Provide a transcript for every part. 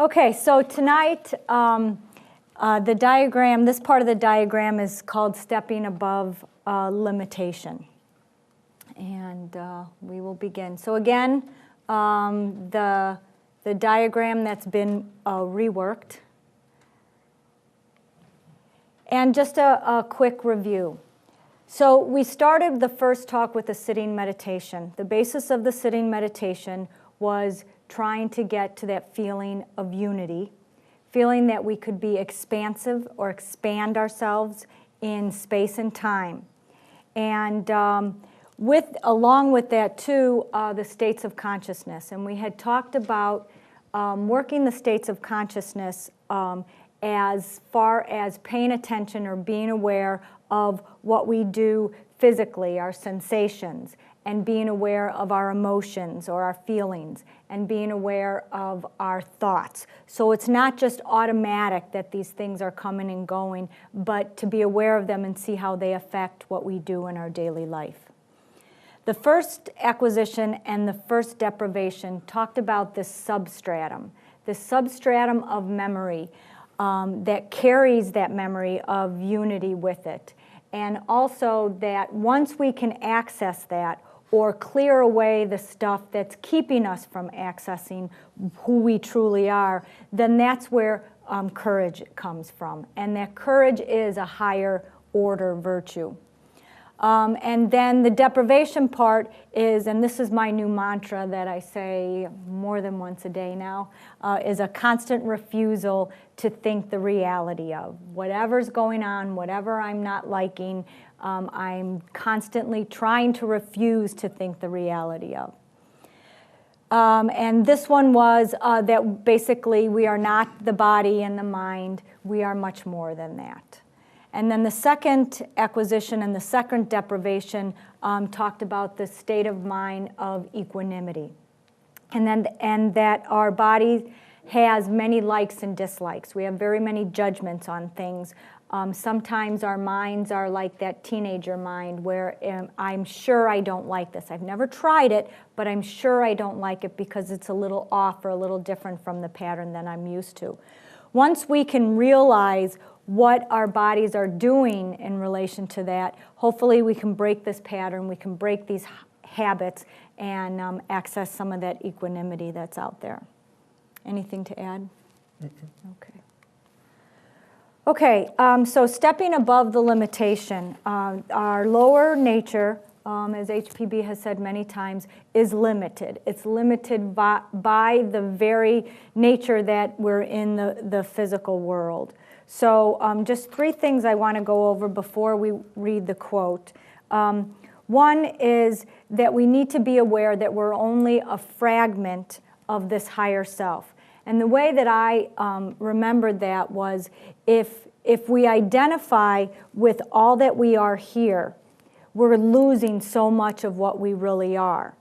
Okay, so tonight the diagram, this part of the diagram is called Stepping Above Limitation. And we will begin. So again, the diagram that's been reworked. And just a quick review. So we started the first talk with a sitting meditation. The basis of the sitting meditation was trying to get to that feeling of unity, feeling that we could be expansive or expand ourselves in space and time. And along with that too, the states of consciousness. And we had talked about working the states of consciousness as far as paying attention or being aware of what we do physically, our sensations, and being aware of our emotions or our feelings, and being aware of our thoughts. So it's not just automatic that these things are coming and going, but to be aware of them and see how they affect what we do in our daily life. The first acquisition and the first deprivation talked about this substratum of memory that carries that memory of unity with it. And also that once we can access that, or clear away the stuff that's keeping us from accessing who we truly are, then that's where courage comes from. And that courage is a higher order virtue. And then the deprivation part is, and this is my new mantra that I say more than once a day now, is a constant refusal to think the reality of. Whatever's going on, whatever I'm not liking, I'm constantly trying to refuse to think the reality of. And this one was that basically we are not the body and the mind, we are much more than that. And then the second acquisition and the second deprivation talked about the state of mind of equanimity. And that our body has many likes and dislikes. We have very many judgments on things. Sometimes our minds are like that teenager mind where I'm sure I don't like this. I've never tried it, but I'm sure I don't like it because it's a little off or a little different from the pattern that I'm used to. Once we can realize what our bodies are doing in relation to that, hopefully we can break this pattern, we can break these habits and access some of that equanimity that's out there. Anything to add? Okay. Okay, so stepping above the limitation, our lower nature, as HPB has said many times, is limited. It's limited by the very nature that we're in the physical world. So just three things I want to go over before we read the quote. One is that we need to be aware that we're only a fragment of this higher self. And the way that I remembered that was if we identify with all that we are here, we're losing so much of what we really are.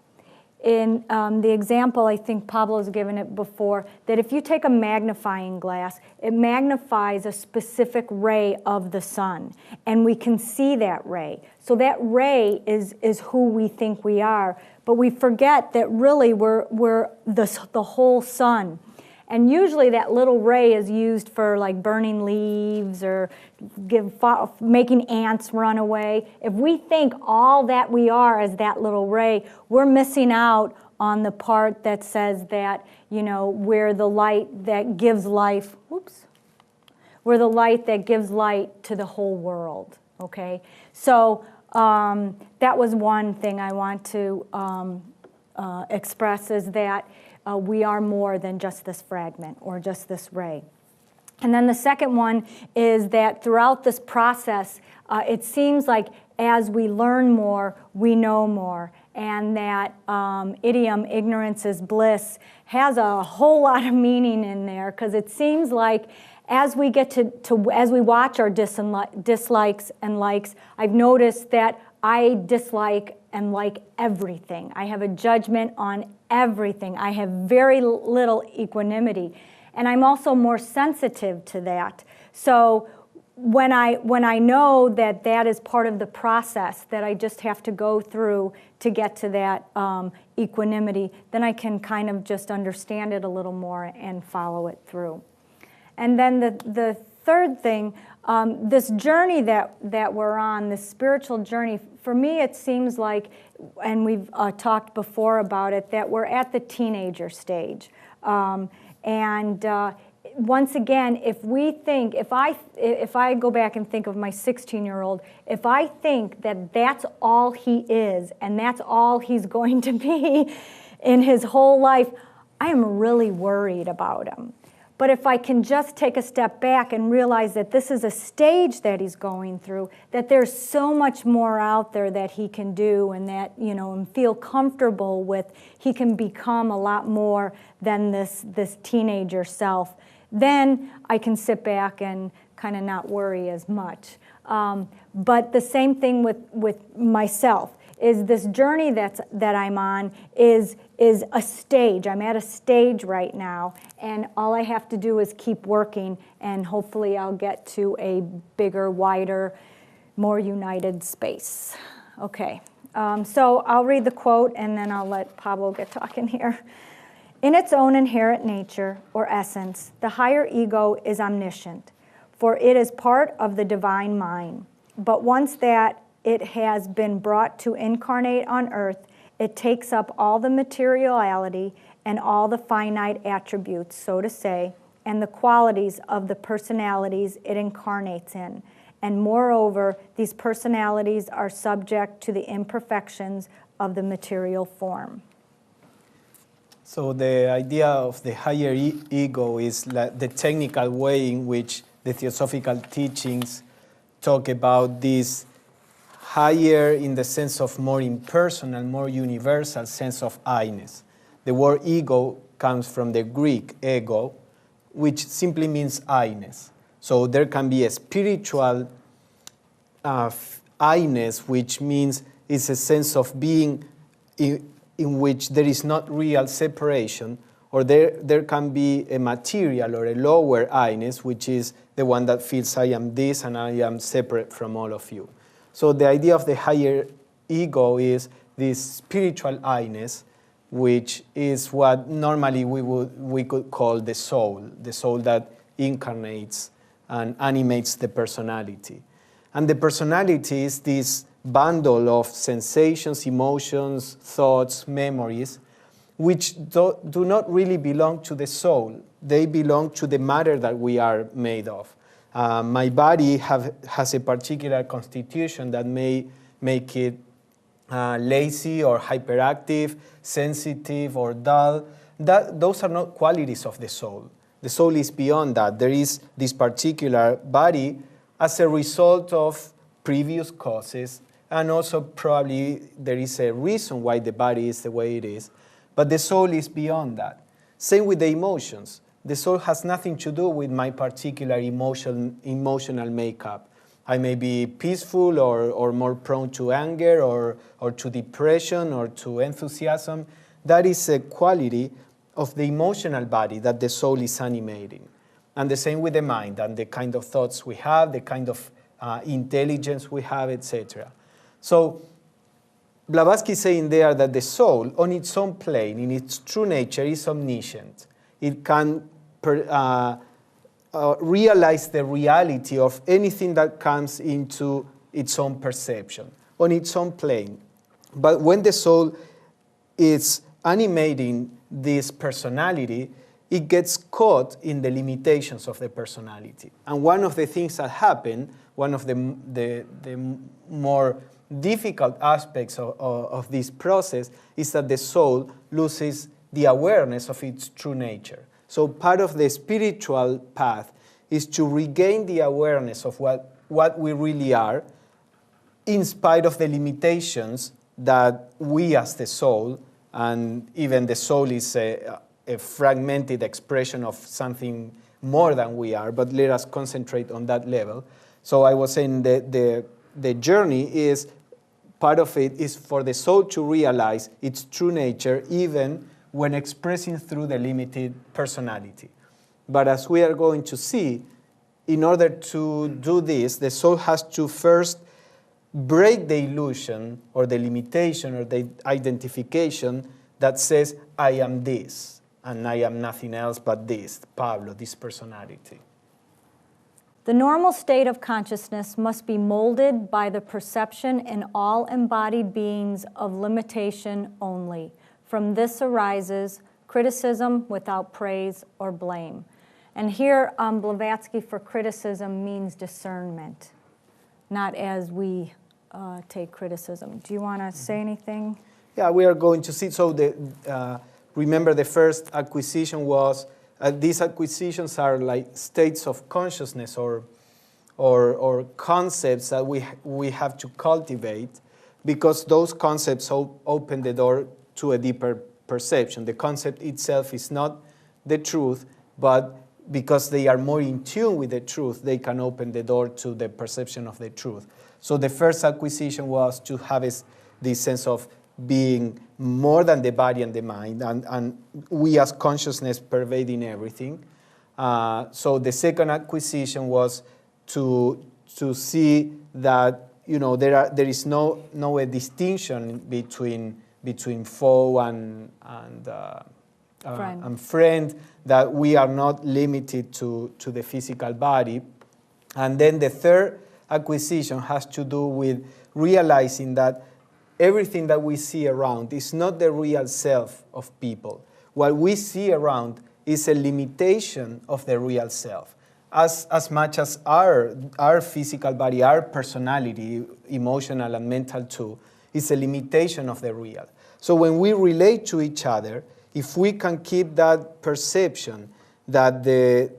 In the example, I think Pablo has given it before, that if you take a magnifying glass, it magnifies a specific ray of the sun, and we can see that ray. So that ray is who we think we are, but we forget that really we're the whole sun. And usually that little ray is used for like burning leaves or making ants run away. If we think all that we are as that little ray, we're missing out on the part that says that, you know, we're the light that gives life. Whoops. We're the light that gives light to the whole world, okay? So that was one thing I want to express, is that we are more than just this fragment or just this ray. And then the second one is that throughout this process, it seems like as we learn more, we know more. And that idiom, ignorance is bliss, has a whole lot of meaning in there, because it seems like as we get as we watch our dislikes and likes, I've noticed that I dislike and like everything. I have a judgment on everything. I have very little equanimity. And I'm also more sensitive to that. So when I know that that is part of the process that I just have to go through to get to that equanimity, then I can kind of just understand it a little more and follow it through. And then the third thing, this journey that we're on, this spiritual journey, for me it seems like, and we've talked before about it, that we're at the teenager stage. Once again, if I go back and think of my 16-year-old, if I think that that's all he is and that's all he's going to be in his whole life, I am really worried about him. But if I can just take a step back and realize that this is a stage that he's going through, that there's so much more out there that he can do, and that, and feel comfortable with, he can become a lot more than this teenager self, then I can sit back and kind of not worry as much. But the same thing with myself, is this journey that I'm on is a stage. I'm at a stage right now, and all I have to do is keep working, and hopefully I'll get to a bigger, wider, more united space. Okay, so I'll read the quote, and then I'll let Pablo get talking here. In its own inherent nature, or essence, the higher ego is omniscient, for it is part of the divine mind. But once that it has been brought to incarnate on earth, it takes up all the materiality and all the finite attributes, so to say, and the qualities of the personalities it incarnates in. And moreover, these personalities are subject to the imperfections of the material form. So the idea of the higher ego is the technical way in which the Theosophical teachings talk about this higher, in the sense of more impersonal, more universal sense of I-ness. The word ego comes from the Greek ego, which simply means I-ness. So there can be a spiritual I-ness, which means it's a sense of being in which there is not real separation, or there can be a material or a lower I-ness, which is the one that feels I am this and I am separate from all of you. So the idea of the higher ego is this spiritual I-ness, which is what normally we could call the soul that incarnates and animates the personality. And the personality is this bundle of sensations, emotions, thoughts, memories, which do not really belong to the soul. They belong to the matter that we are made of. My body has a particular constitution that may make it lazy or hyperactive, sensitive or dull. Those are not qualities of the soul. The soul is beyond that. There is this particular body as a result of previous causes, and also probably there is a reason why the body is the way it is, but the soul is beyond that. Same with the emotions. The soul has nothing to do with my particular emotional makeup. I may be peaceful or more prone to anger or to depression or to enthusiasm. That is a quality of the emotional body that the soul is animating. And the same with the mind and the kind of thoughts we have, the kind of intelligence we have, etc. So Blavatsky is saying there that the soul, on its own plane, in its true nature, is omniscient. It can realize the reality of anything that comes into its own perception, on its own plane. But when the soul is animating this personality, it gets caught in the limitations of the personality. And one of the things that happen, one of the more difficult aspects of this process is that the soul loses the awareness of its true nature. So part of the spiritual path is to regain the awareness of what we really are, in spite of the limitations that we as the soul, and even the soul is a fragmented expression of something more than we are, but let us concentrate on that level. So I was saying that the journey is, part of it is for the soul to realize its true nature, even when expressing through the limited personality. But as we are going to see, in order to do this, the soul has to first break the illusion or the limitation or the identification that says, I am this, and I am nothing else but this, Pablo, this personality. The normal state of consciousness must be molded by the perception in all embodied beings of limitation only. From this arises criticism without praise or blame. And here, Blavatsky for criticism means discernment, not as we take criticism. Do you want to say anything? Yeah, we are going to see. So remember the first acquisition was, these acquisitions are like states of consciousness or concepts that we have to cultivate, because those concepts open the door to a deeper perception. The concept itself is not the truth, but because they are more in tune with the truth, they can open the door to the perception of the truth. So the first acquisition was to have this sense of being more than the body and the mind, and we as consciousness pervading everything. So the second acquisition was to see that there is no a distinction between foe and friend, that we are not limited to the physical body. And then the third acquisition has to do with realizing that everything that we see around is not the real self of people. What we see around is a limitation of the real self. As much as our physical body, our personality, emotional and mental too, is a limitation of the real. So when we relate to each other, if we can keep that perception that the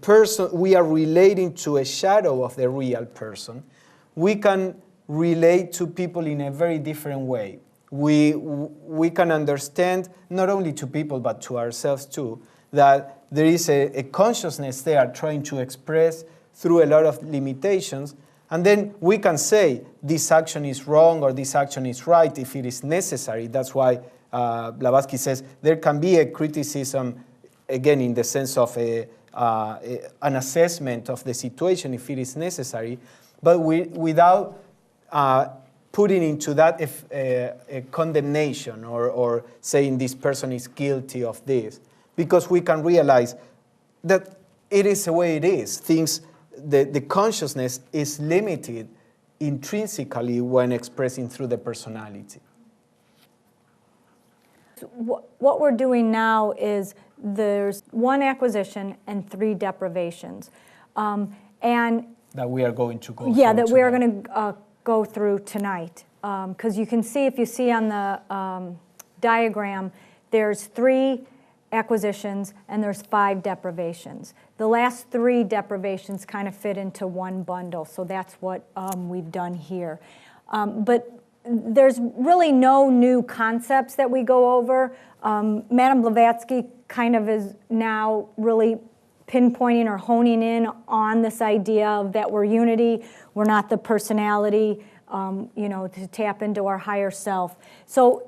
person, we are relating to a shadow of the real person, we can relate to people in a very different way. We can understand, not only to people but to ourselves too, that there is a consciousness there trying to express through a lot of limitations, and then we can say this action is wrong or this action is right if it is necessary. That's why Blavatsky says there can be a criticism, again in the sense of an assessment of the situation if it is necessary, but without putting into that a condemnation or saying this person is guilty of this, because we can realize that it is the way it is. The consciousness is limited intrinsically when expressing through the personality. What we're doing now is there's one acquisition and 3 deprivations. And that we are going to go through. Yeah, that we are going to go through tonight. Because you can see, if you see on the diagram, there's 3 acquisitions and there's 5 deprivations. The last 3 deprivations kind of fit into one bundle, so that's what we've done here. But there's really no new concepts that we go over. Madame Blavatsky kind of is now really pinpointing or honing in on this idea of that we're unity, we're not the personality, to tap into our higher self. So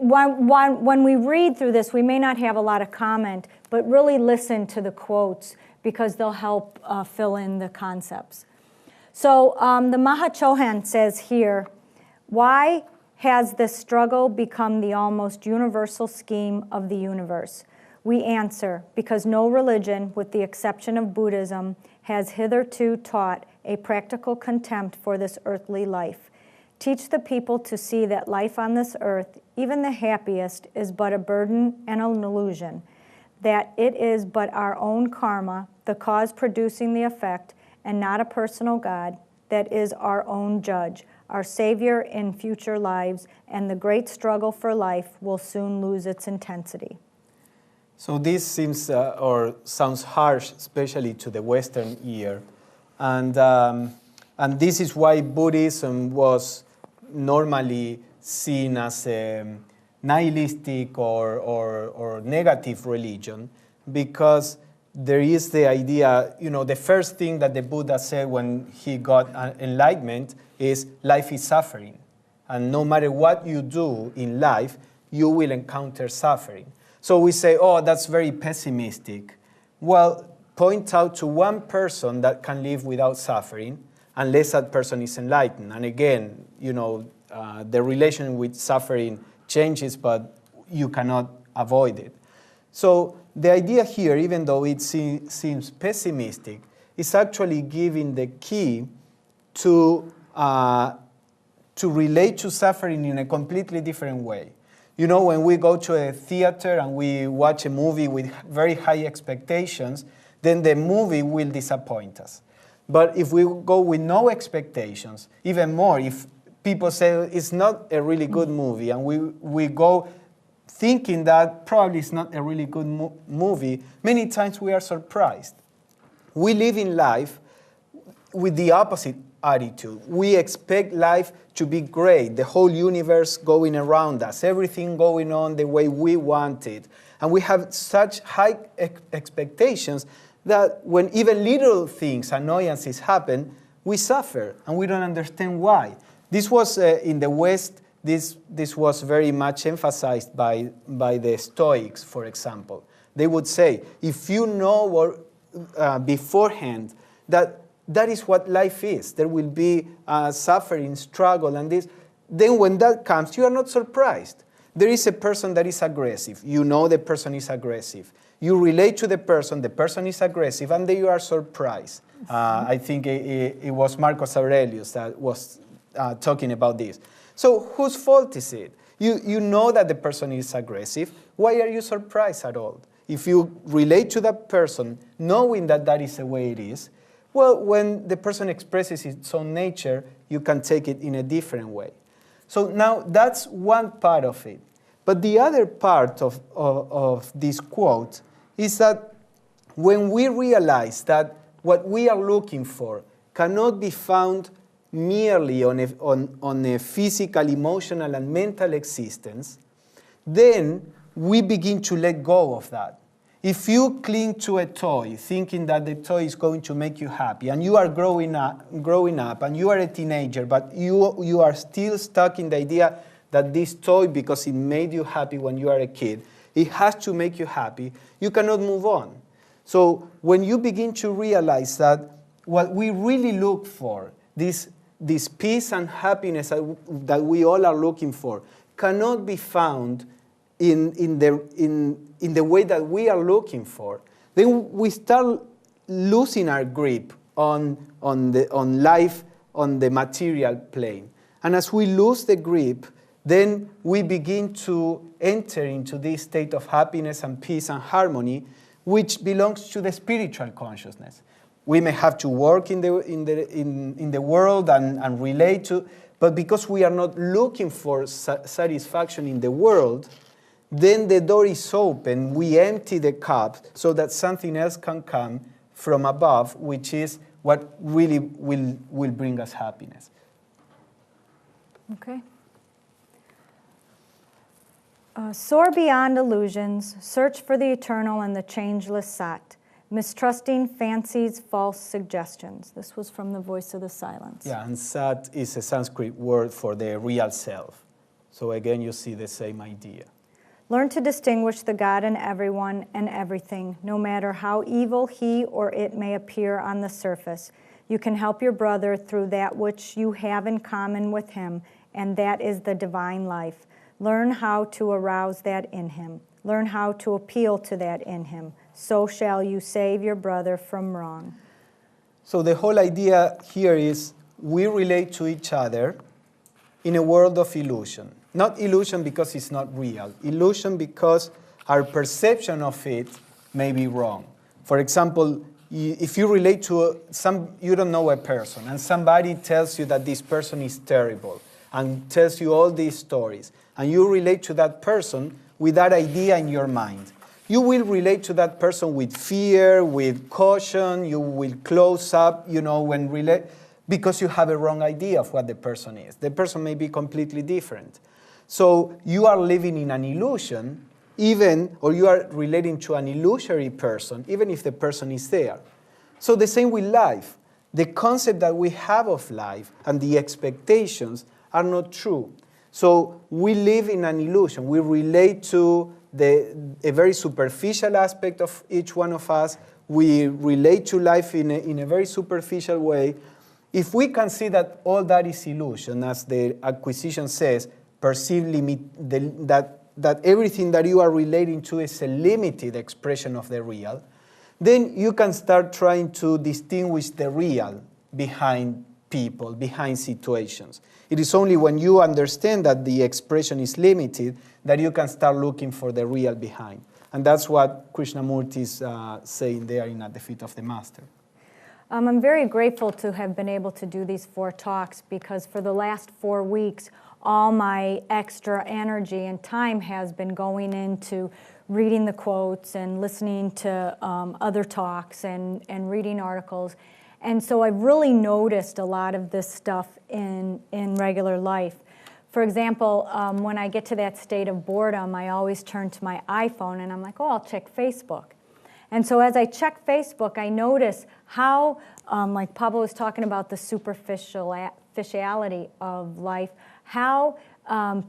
when we read through this, we may not have a lot of comment, but really listen to the quotes because they'll help fill in the concepts. So the Mahachohan says here, why has this struggle become the almost universal scheme of the universe? We answer, because no religion, with the exception of Buddhism, has hitherto taught a practical contempt for this earthly life. Teach the people to see that life on this earth, even the happiest, is but a burden and an illusion, that it is but our own karma, the cause producing the effect, and not a personal God, that is our own judge, our savior in future lives, and the great struggle for life will soon lose its intensity. So this seems or sounds harsh, especially to the Western ear, and this is why Buddhism was normally seen as a nihilistic or negative religion, because there is the idea, the first thing that the Buddha said when he got enlightenment is life is suffering. And no matter what you do in life, you will encounter suffering. So we say, oh, that's very pessimistic. Well, point out to one person that can live without suffering, unless that person is enlightened. And again, the relation with suffering changes, but you cannot avoid it. So the idea here, even though it seems pessimistic, is actually giving the key to relate to suffering in a completely different way. When we go to a theater and we watch a movie with very high expectations, then the movie will disappoint us. But if we go with no expectations, even more, if people say it's not a really good movie, and we go thinking that probably it's not a really good movie, many times we are surprised. We live in life with the opposite attitude. We expect life to be great, the whole universe going around us, everything going on the way we want it. And we have such high expectations that when even little things, annoyances happen, we suffer and we don't understand why. This was in the West, this was very much emphasized by the Stoics, for example. They would say, if you know beforehand that is what life is, there will be suffering, struggle, and this, then when that comes, you are not surprised. There is a person that is aggressive. You know the person is aggressive. You relate to the person is aggressive, and then you are surprised. I think it was Marcus Aurelius that was talking about this. So whose fault is it? You know that the person is aggressive. Why are you surprised at all? If you relate to that person, knowing that that is the way it is, well, when the person expresses its own nature, you can take it in a different way. So now that's one part of it. But the other part of this quote is that when we realize that what we are looking for cannot be found merely on a physical, emotional, and mental existence, then we begin to let go of that. If you cling to a toy, thinking that the toy is going to make you happy, and you are growing up, and you are a teenager, but you are still stuck in the idea that this toy, because it made you happy when you are a kid, it has to make you happy, you cannot move on. So when you begin to realize that what we really look for, this peace and happiness that we all are looking for, cannot be found in the way that we are looking for, then we start losing our grip on life on the material plane. And as we lose the grip, then we begin to enter into this state of happiness and peace and harmony, which belongs to the spiritual consciousness. We may have to work in the world and relate to, but because we are not looking for satisfaction in the world, then the door is open, we empty the cup so that something else can come from above, which is what really will bring us happiness. Okay. Soar beyond illusions, search for the eternal and the changeless Sat, mistrusting fancies, false suggestions. This was from The Voice of the Silence. Yeah, and Sat is a Sanskrit word for the real self. So again, you see the same idea. Learn to distinguish the God in everyone and everything, no matter how evil he or it may appear on the surface. You can help your brother through that which you have in common with him, and that is the divine life. Learn how to arouse that in him. Learn how to appeal to that in him. So shall you save your brother from wrong. So the whole idea here is we relate to each other in a world of illusion. Not illusion because it's not real. Illusion because our perception of it may be wrong. For example, if you relate to you don't know a person, and somebody tells you that this person is terrible, and tells you all these stories, and you relate to that person with that idea in your mind, you will relate to that person with fear, with caution, you will close up, because you have a wrong idea of what the person is. The person may be completely different. So you are living in an illusion, or you are relating to an illusory person, even if the person is there. So the same with life. The concept that we have of life and the expectations are not true. So we live in an illusion. We relate to a very superficial aspect of each one of us. we relate to life in a very superficial way, if we can see that all that is illusion, as the acquisition says, that everything that you are relating to is a limited expression of the real, then you can start trying to distinguish the real behind people, behind situations. It is only when you understand that the expression is limited that you can start looking for the real behind. And that's what Krishnamurti is saying there in At the Feet of the Master. I'm very grateful to have been able to do these 4 talks, because for the last 4 weeks, all my extra energy and time has been going into reading the quotes and listening to other talks and reading articles. And so I've really noticed a lot of this stuff in regular life. For example, when I get to that state of boredom, I always turn to my iPhone and I'm like, oh, I'll check Facebook. And so as I check Facebook, I notice how, like Pablo was talking about the superficiality of life, how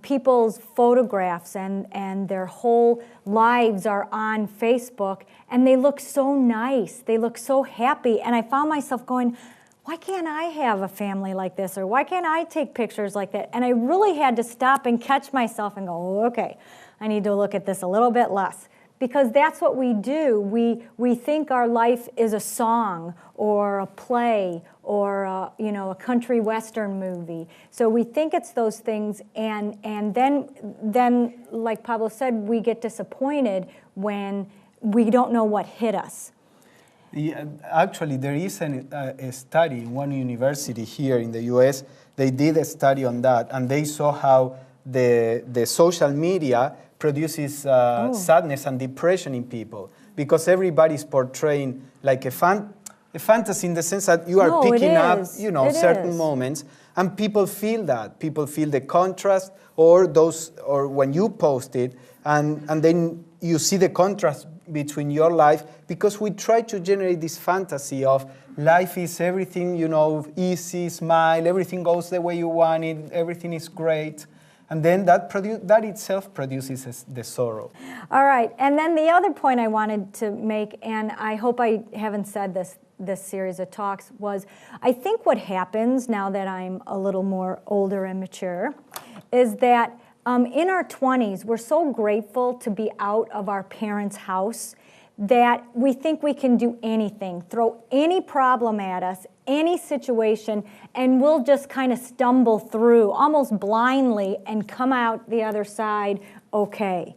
people's photographs and their whole lives are on Facebook, and they look so nice, they look so happy, and I found myself going, why can't I have a family like this, or why can't I take pictures like that? And I really had to stop and catch myself and go, oh, okay, I need to look at this a little bit less. Because that's what we do. We think our life is a song or a play or a country western movie. So we think it's those things, and then like Pablo said, we get disappointed when we don't know what hit us. Yeah, actually, there is a study in one university here in the U.S. They did a study on that, and they saw how the social media produces sadness and depression in people, because everybody's portraying like a fantasy, in the sense that you are picking up, certain moments, and people feel that. People feel the contrast, or when you post it, and then you see the contrast between your life, because we try to generate this fantasy of life is everything, easy, smile, everything goes the way you want it, everything is great. And then that itself produces the sorrow. All right, and then the other point I wanted to make, and I hope I haven't said this series of talks, was I think what happens now that I'm a little more older and mature is that in our 20s, we're so grateful to be out of our parents' house that we think we can do anything, throw any problem at us, any situation, and we'll just kind of stumble through almost blindly and come out the other side okay.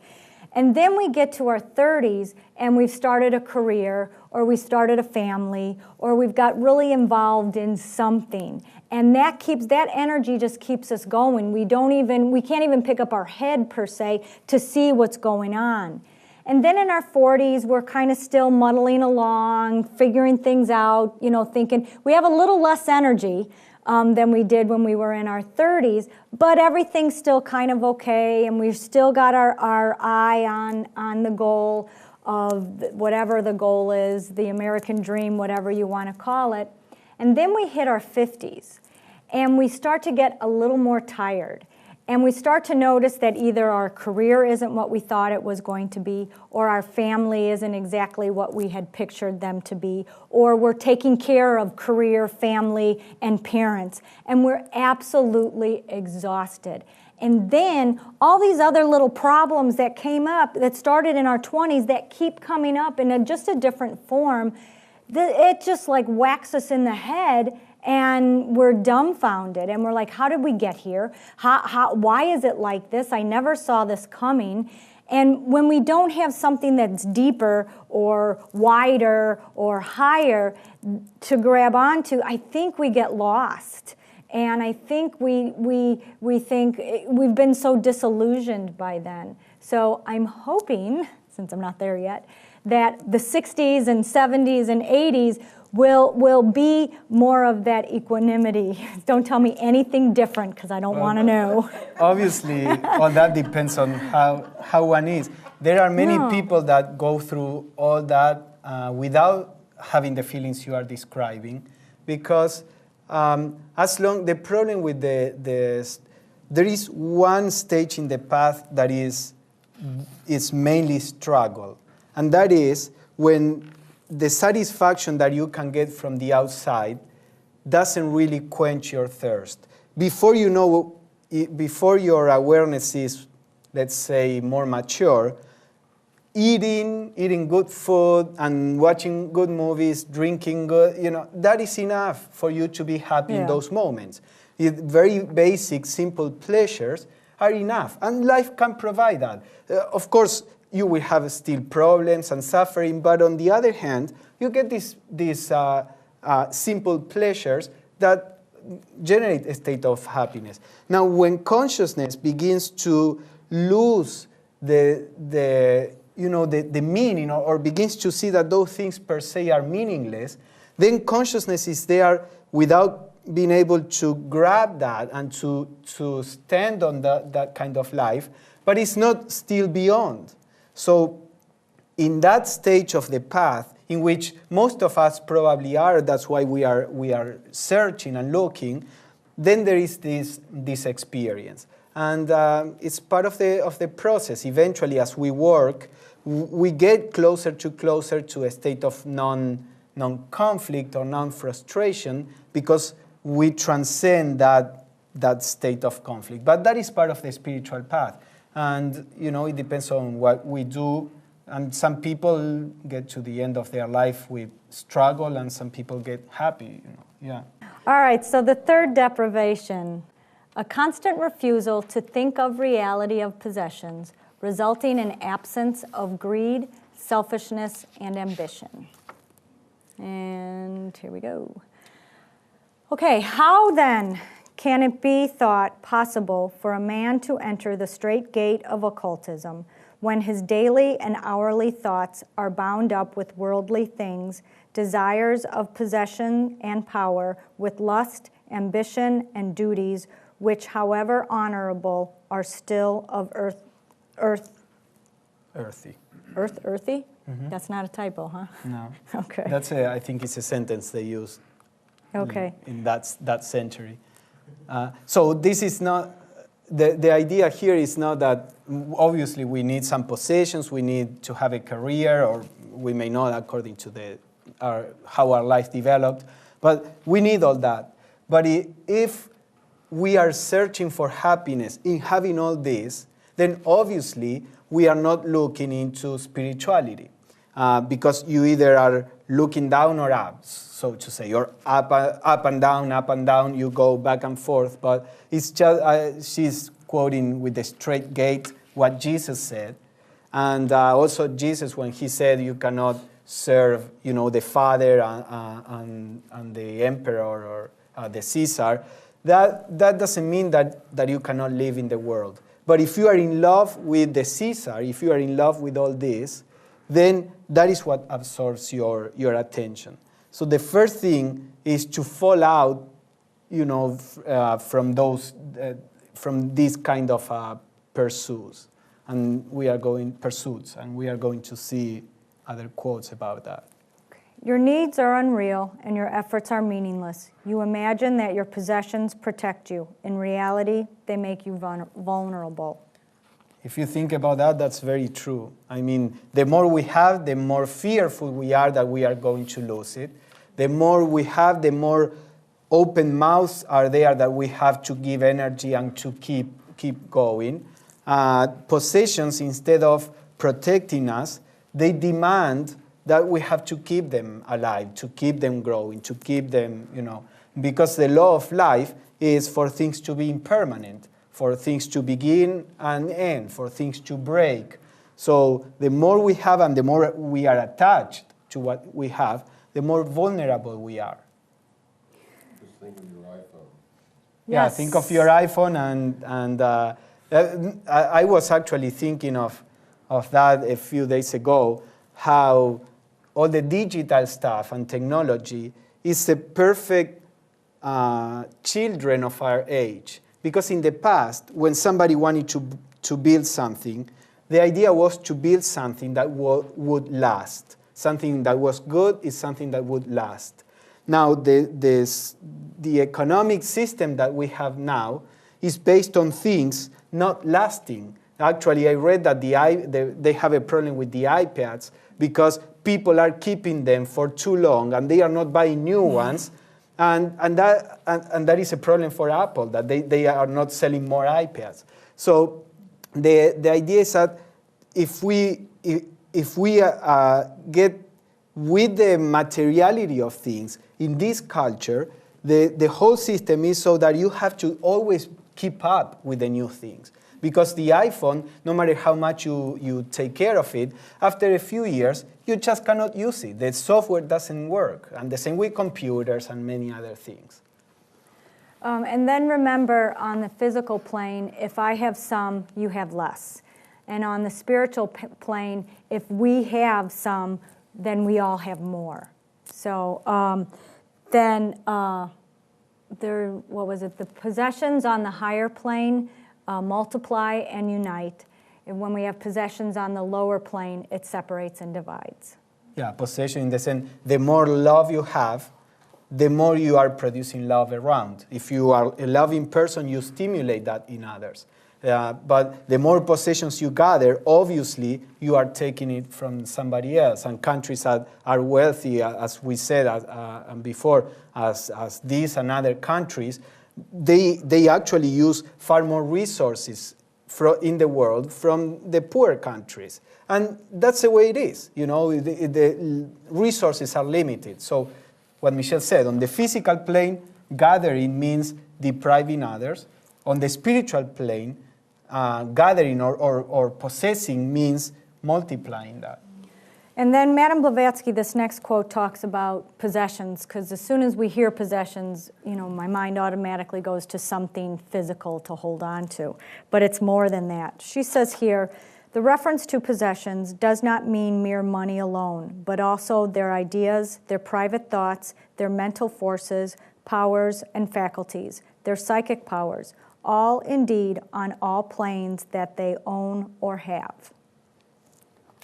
And then we get to our 30s and we've started a career, or we started a family, or we've got really involved in something. And that energy just keeps us going. We can't even pick up our head per se to see what's going on. And then in our 40s, we're kind of still muddling along, figuring things out, thinking we have a little less energy than we did when we were in our 30s, but everything's still kind of okay, and we've still got our eye on the goal of whatever the goal is, the American dream, whatever you want to call it. And then we hit our 50s, and we start to get a little more tired. And we start to notice that either our career isn't what we thought it was going to be, or our family isn't exactly what we had pictured them to be, or we're taking care of career, family, and parents, and we're absolutely exhausted. And then all these other little problems that came up that started in our 20s that keep coming up in just a different form, it just like whacks us in the head, and we're dumbfounded, and we're like, how did we get here? Why is it like this? I never saw this coming. And when we don't have something that's deeper or wider or higher to grab onto, I think we get lost. And I think we think we've been so disillusioned by then. So I'm hoping, since I'm not there yet, that the 60s and 70s and 80s will be more of that equanimity. Don't tell me anything different, because I don't want to know. Obviously, all that depends on how one is. There are many people that go through all that without having the feelings you are describing, because the problem with there is one stage in the path that is mainly struggle, and that is when the satisfaction that you can get from the outside doesn't really quench your thirst. Before you know, before your awareness is, let's say, more mature, eating good food and watching good movies, drinking good, that is enough for you to be happy in those moments. Very basic, simple pleasures are enough, and life can provide that. Of course, you will have still problems and suffering, but on the other hand, you get these simple pleasures that generate a state of happiness. Now, when consciousness begins to lose the meaning, or begins to see that those things per se are meaningless, then consciousness is there without being able to grab that and to stand on that kind of life, but it's not still beyond. So in that stage of the path, in which most of us probably are, that's why we are searching and looking, then there is this experience. And it's part of the process. Eventually, as we work, we get closer to a state of non-conflict or non-frustration, because we transcend that state of conflict. But that is part of the spiritual path. And, it depends on what we do. And some people get to the end of their life with struggle, and some people get happy, yeah. All right, so the third deprivation, a constant refusal to think of reality of possessions, resulting in absence of greed, selfishness, and ambition. And here we go. Okay, how then can it be thought possible for a man to enter the straight gate of occultism when his daily and hourly thoughts are bound up with worldly things, desires of possession and power, with lust, ambition, and duties, which, however honorable, are still of earthy? Mm-hmm. That's not a typo, huh? No. Okay. I think it's a sentence they use. Okay. In that century. So this is not, the idea here is not that obviously we need some possessions, we need to have a career, or we may not according to how our life developed, but we need all that. But if we are searching for happiness in having all this, then obviously we are not looking into spirituality. Because you either are looking down or up, so to say, or up and down, you go back and forth. But it's just, she's quoting with the straight gate what Jesus said. And also Jesus, when he said you cannot serve, the Father and the Emperor or the Caesar, that doesn't mean that you cannot live in the world. But if you are in love with the Caesar, if you are in love with all this, then that is what absorbs your attention. So the first thing is to fall out, from these kind of pursuits, and we are going to see other quotes about that. Your needs are unreal and your efforts are meaningless. You imagine that your possessions protect you. In reality, they make you vulnerable. If you think about that, that's very true. I mean, the more we have, the more fearful we are that we are going to lose it. The more we have, the more open mouths are there that we have to give energy and to keep going. Possessions, instead of protecting us, they demand that we have to keep them alive, to keep them growing, to keep them, because the law of life is for things to be impermanent, for things to begin and end, for things to break. So the more we have and the more we are attached to what we have, the more vulnerable we are. Just think of your iPhone. Yeah, Yes. think of your iPhone, and I was actually thinking of that a few days ago, how all the digital stuff and technology is the perfect children of our age. Because in the past, when somebody wanted to build something, the idea was to build something that would last. Something that was good is something that would last. Now, the economic system that we have now is based on things not lasting. Actually, I read that they have a problem with the iPads because people are keeping them for too long and they are not buying new ones. And that is a problem for Apple, that they are not selling more iPads. So the idea is that if we get with the materiality of things in this culture, the whole system is so that you have to always keep up with the new things. Because the iPhone, no matter how much you take care of it, after a few years, you just cannot use it. The software doesn't work. And the same with computers and many other things. And then remember, on the physical plane, if I have some, you have less. And on the spiritual plane, if we have some, then we all have more. So what was it? The possessions on the higher plane multiply and unite. And when we have possessions on the lower plane, it separates and divides. Yeah, possession in the sense, the more love you have, the more you are producing love around. If you are a loving person, you stimulate that in others. But the more possessions you gather, obviously, you are taking it from somebody else. And countries that are wealthy, as we said before, as these and other countries, they actually use far more resources in the world from the poor countries. And that's the way it is. You know, the resources are limited. So what Michele said, on the physical plane, gathering means depriving others. On the spiritual plane, gathering or possessing means multiplying that. And then Madame Blavatsky, this next quote talks about possessions, because as soon as we hear possessions, you know, my mind automatically goes to something physical to hold on to. But it's more than that. She says here, the reference to possessions does not mean mere money alone, but also their ideas, their private thoughts, their mental forces, powers, and faculties, their psychic powers, all indeed on all planes that they own or have.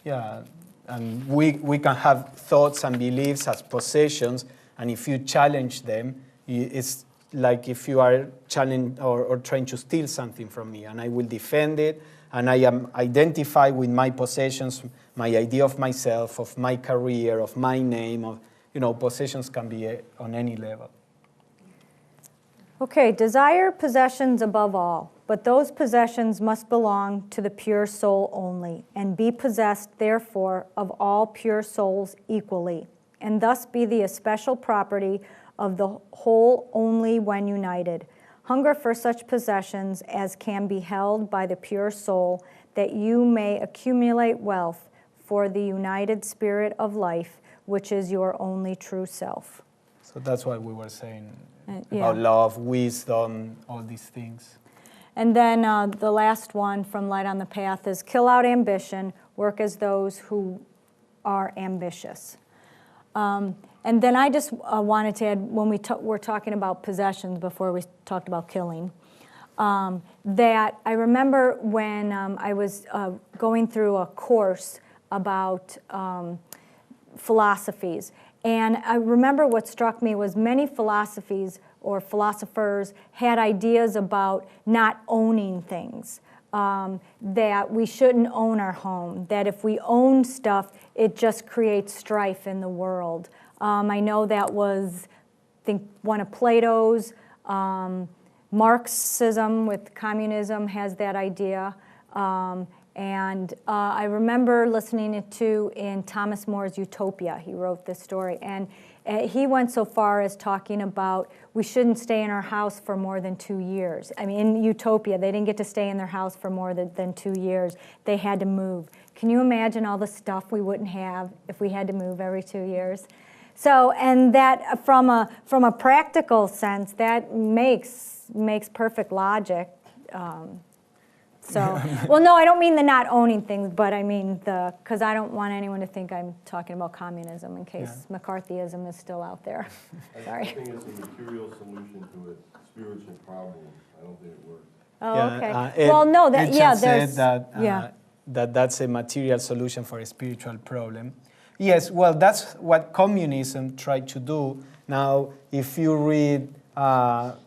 Yeah, and we can have thoughts and beliefs as possessions, and if you challenge them, it's like if you are challenging or trying to steal something from me, and I will defend it, and I am identified with my possessions, my idea of myself, of my career, of my name, of, you know, possessions can be on any level. Okay, desire possessions above all, but those possessions must belong to the pure soul only, and be possessed, therefore, of all pure souls equally, and thus be the especial property of the whole only when united. Hunger for such possessions as can be held by the pure soul, that you may accumulate wealth for the united spirit of life, which is your only true self. So that's what we were saying. Yeah. About love, wisdom, all these things. And then the last one from Light on the Path is kill out ambition, work as those who are ambitious. And then I just wanted to add, when we were talking about possessions before we talked about killing, that I remember when I was going through a course about philosophies. And I remember what struck me was many philosophies or philosophers had ideas about not owning things, that we shouldn't own our home, that if we own stuff, it just creates strife in the world. I know that was, I think, one of Plato's. Marxism with communism has that idea. And I remember listening to in Thomas More's Utopia. He wrote this story. And he went so far as talking about we shouldn't stay in our house for more than 2 years. I mean, in Utopia, they didn't get to stay in their house for more than 2 years. They had to move. Can you imagine all the stuff we wouldn't have if we had to move every 2 years? So, and that from a practical sense, that makes perfect logic. So, well, no, I don't mean the not owning things, but I mean because I don't want anyone to think I'm talking about communism in case McCarthyism is still out there. Sorry. I think it's a material solution to a spiritual problem. I don't think it works. Oh, okay. Well, no, that, yeah, there's, said that's a material solution for a spiritual problem. Yes, well, that's what communism tried to do. Now, if you read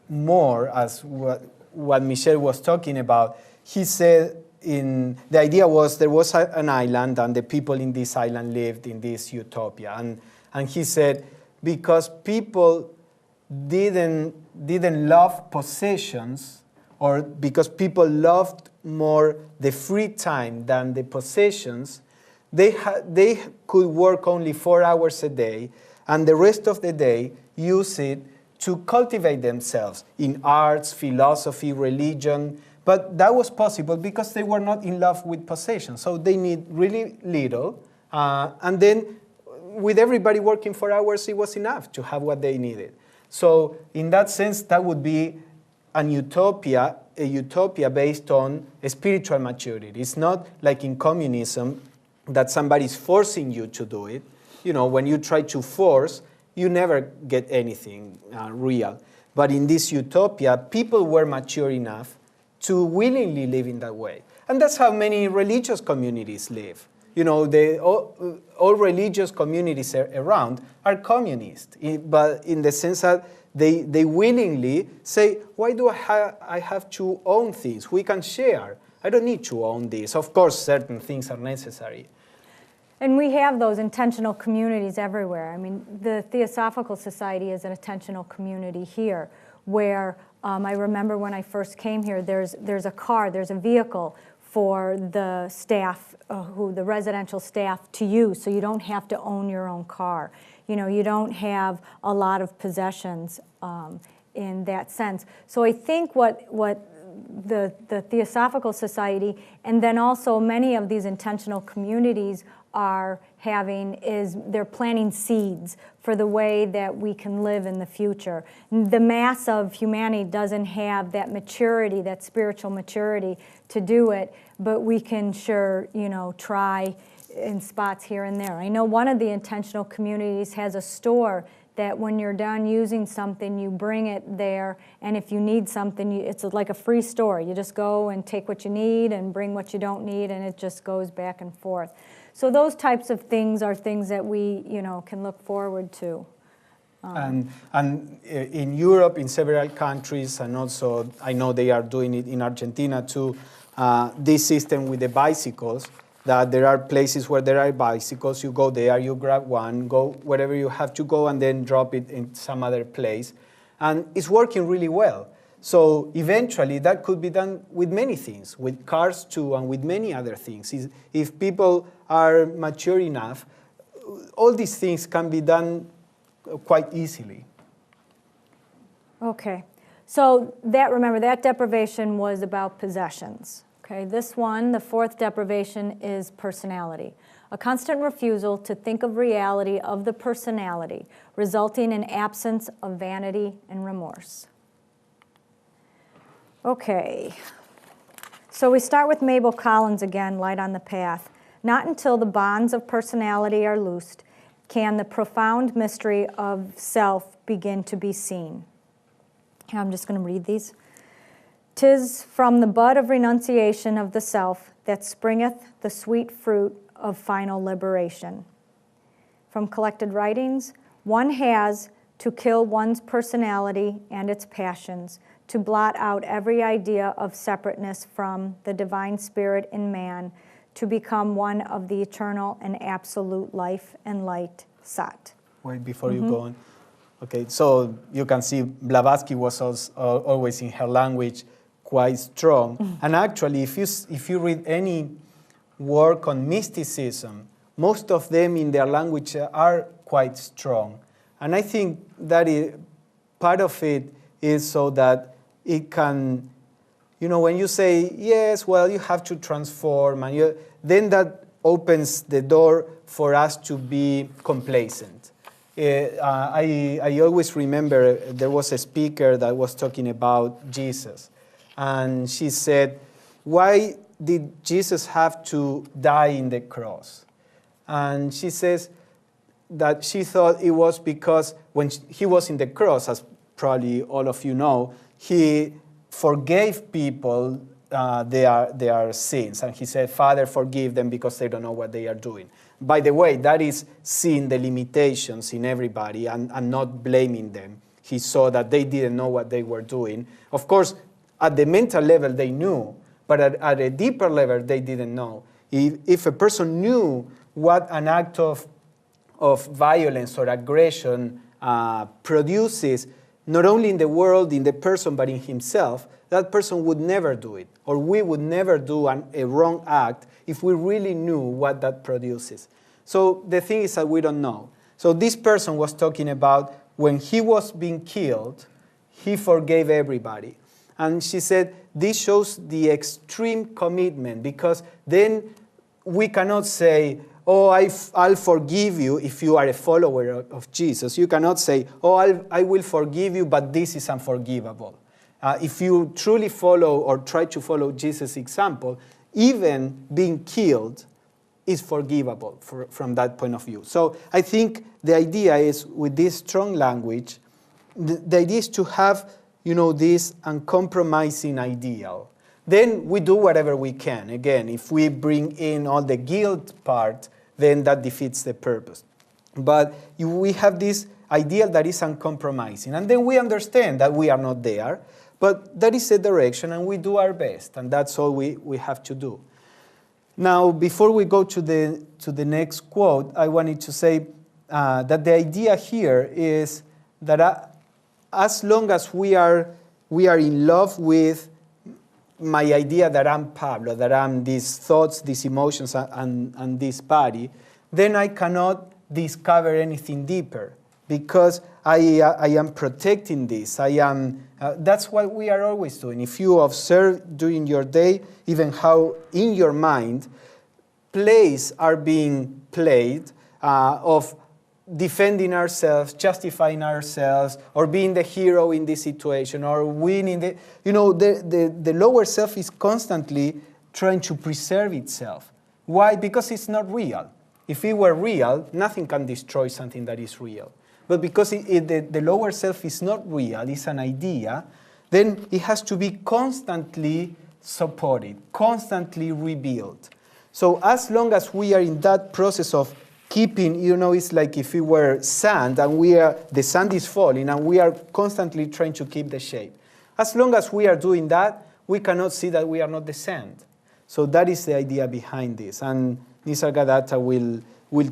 more as what Michele was talking about, he said the idea was there was an island, and the people in this island lived in this utopia. And he said, because people didn't love possessions, or because people loved more the free time than the possessions, they could work only 4 hours a day, and the rest of the day use it to cultivate themselves in arts, philosophy, religion. But that was possible because they were not in love with possessions. So they need really little. And then with everybody working 4 hours, it was enough to have what they needed. So in that sense, that would be a utopia based on a spiritual maturity. It's not like in communism that somebody's forcing you to do it. You know, when you try to force, you never get anything real. But in this utopia, people were mature enough to willingly live in that way. And that's how many religious communities live. You know, all religious communities around are communist, but in the sense that they willingly say, why do I have to own things? We can share. I don't need to own this. Of course, certain things are necessary. And we have those intentional communities everywhere. I mean, the Theosophical Society is an intentional community here, where I remember when I first came here, there's a car, there's a vehicle for the staff, the residential staff to use, so you don't have to own your own car. You know, you don't have a lot of possessions in that sense. So I think what the Theosophical Society, and then also many of these intentional communities are having, is they're planting seeds for the way that we can live in the future. The mass of humanity doesn't have that maturity, that spiritual maturity to do it, but we can sure, you know, try in spots here and there. I know one of the intentional communities has a store that when you're done using something, you bring it there, and if you need something, it's like a free store. You just go and take what you need and bring what you don't need, and it just goes back and forth. So those types of things are things that we, you know, can look forward to. And in Europe, in several countries, and also I know they are doing it in Argentina too, this system with the bicycles, that there are places where there are bicycles, you go there, you grab one, go wherever you have to go, and then drop it in some other place. And it's working really well. So eventually that could be done with many things, with cars too, and with many other things. If people are mature enough, all these things can be done quite easily. Okay, so remember, that deprivation was about possessions. Okay, this one, the fourth deprivation, is personality. A constant refusal to think of reality of the personality, resulting in absence of vanity and remorse. Okay, so we start with Mabel Collins again, Light on the Path. Not until the bonds of personality are loosed can the profound mystery of self begin to be seen. Here, I'm just going to read these. 'Tis from the bud of renunciation of the self that springeth the sweet fruit of final liberation. From Collected Writings, one has to kill one's personality and its passions, to blot out every idea of separateness from the divine spirit in man, to become one of the eternal and absolute life and light, Sat. Wait, before you go on. Okay, so you can see Blavatsky was always in her language quite strong. And actually, if you read any work on mysticism, most of them in their language are quite strong. And I think that part of it is so that it can, you know, when you say, yes, well, you have to transform, and then that opens the door for us to be complacent. I always remember there was a speaker that was talking about Jesus. And she said, why did Jesus have to die in the cross? And she says that she thought it was because when he was in the cross, as probably all of you know, he forgave people their sins. And he said, Father, forgive them because they don't know what they are doing. By the way, that is seeing the limitations in everybody and not blaming them. He saw that they didn't know what they were doing. Of course, at the mental level, they knew, but at a deeper level, they didn't know. If a person knew what an act of violence or aggression produces, not only in the world, in the person, but in himself, that person would never do it, or we would never do a wrong act if we really knew what that produces. So the thing is that we don't know. So this person was talking about when he was being killed, he forgave everybody. And she said, this shows the extreme commitment, because then we cannot say, oh, I'll forgive you if you are a follower of Jesus. You cannot say, oh, I will forgive you, but this is unforgivable. If you truly follow or try to follow Jesus' example, even being killed is forgivable from that point of view. So I think the idea is, with this strong language, the idea is to have, this uncompromising ideal. Then we do whatever we can. Again, if we bring in all the guilt part, then that defeats the purpose. But we have this ideal that is uncompromising. And then we understand that we are not there, but that is a direction, and we do our best. And that's all we have to do. Now, before we go to the next quote, I wanted to say that the idea here is that as long as we are in love with my idea that I'm Pablo, that I'm these thoughts, these emotions, and this body, then I cannot discover anything deeper, because I am protecting this. That's what we are always doing. If you observe during your day, even how in your mind plays are being played of defending ourselves, justifying ourselves, or being the hero in this situation, or winning the lower self is constantly trying to preserve itself. Why? Because it's not real. If it were real, nothing can destroy something that is real. But because the lower self is not real, it's an idea, then it has to be constantly supported, constantly rebuilt. So as long as we are in that process of keeping, it's like if it were sand and the sand is falling and we are constantly trying to keep the shape. As long as we are doing that, we cannot see that we are not the sand. So that is the idea behind this. And Nisargadatta will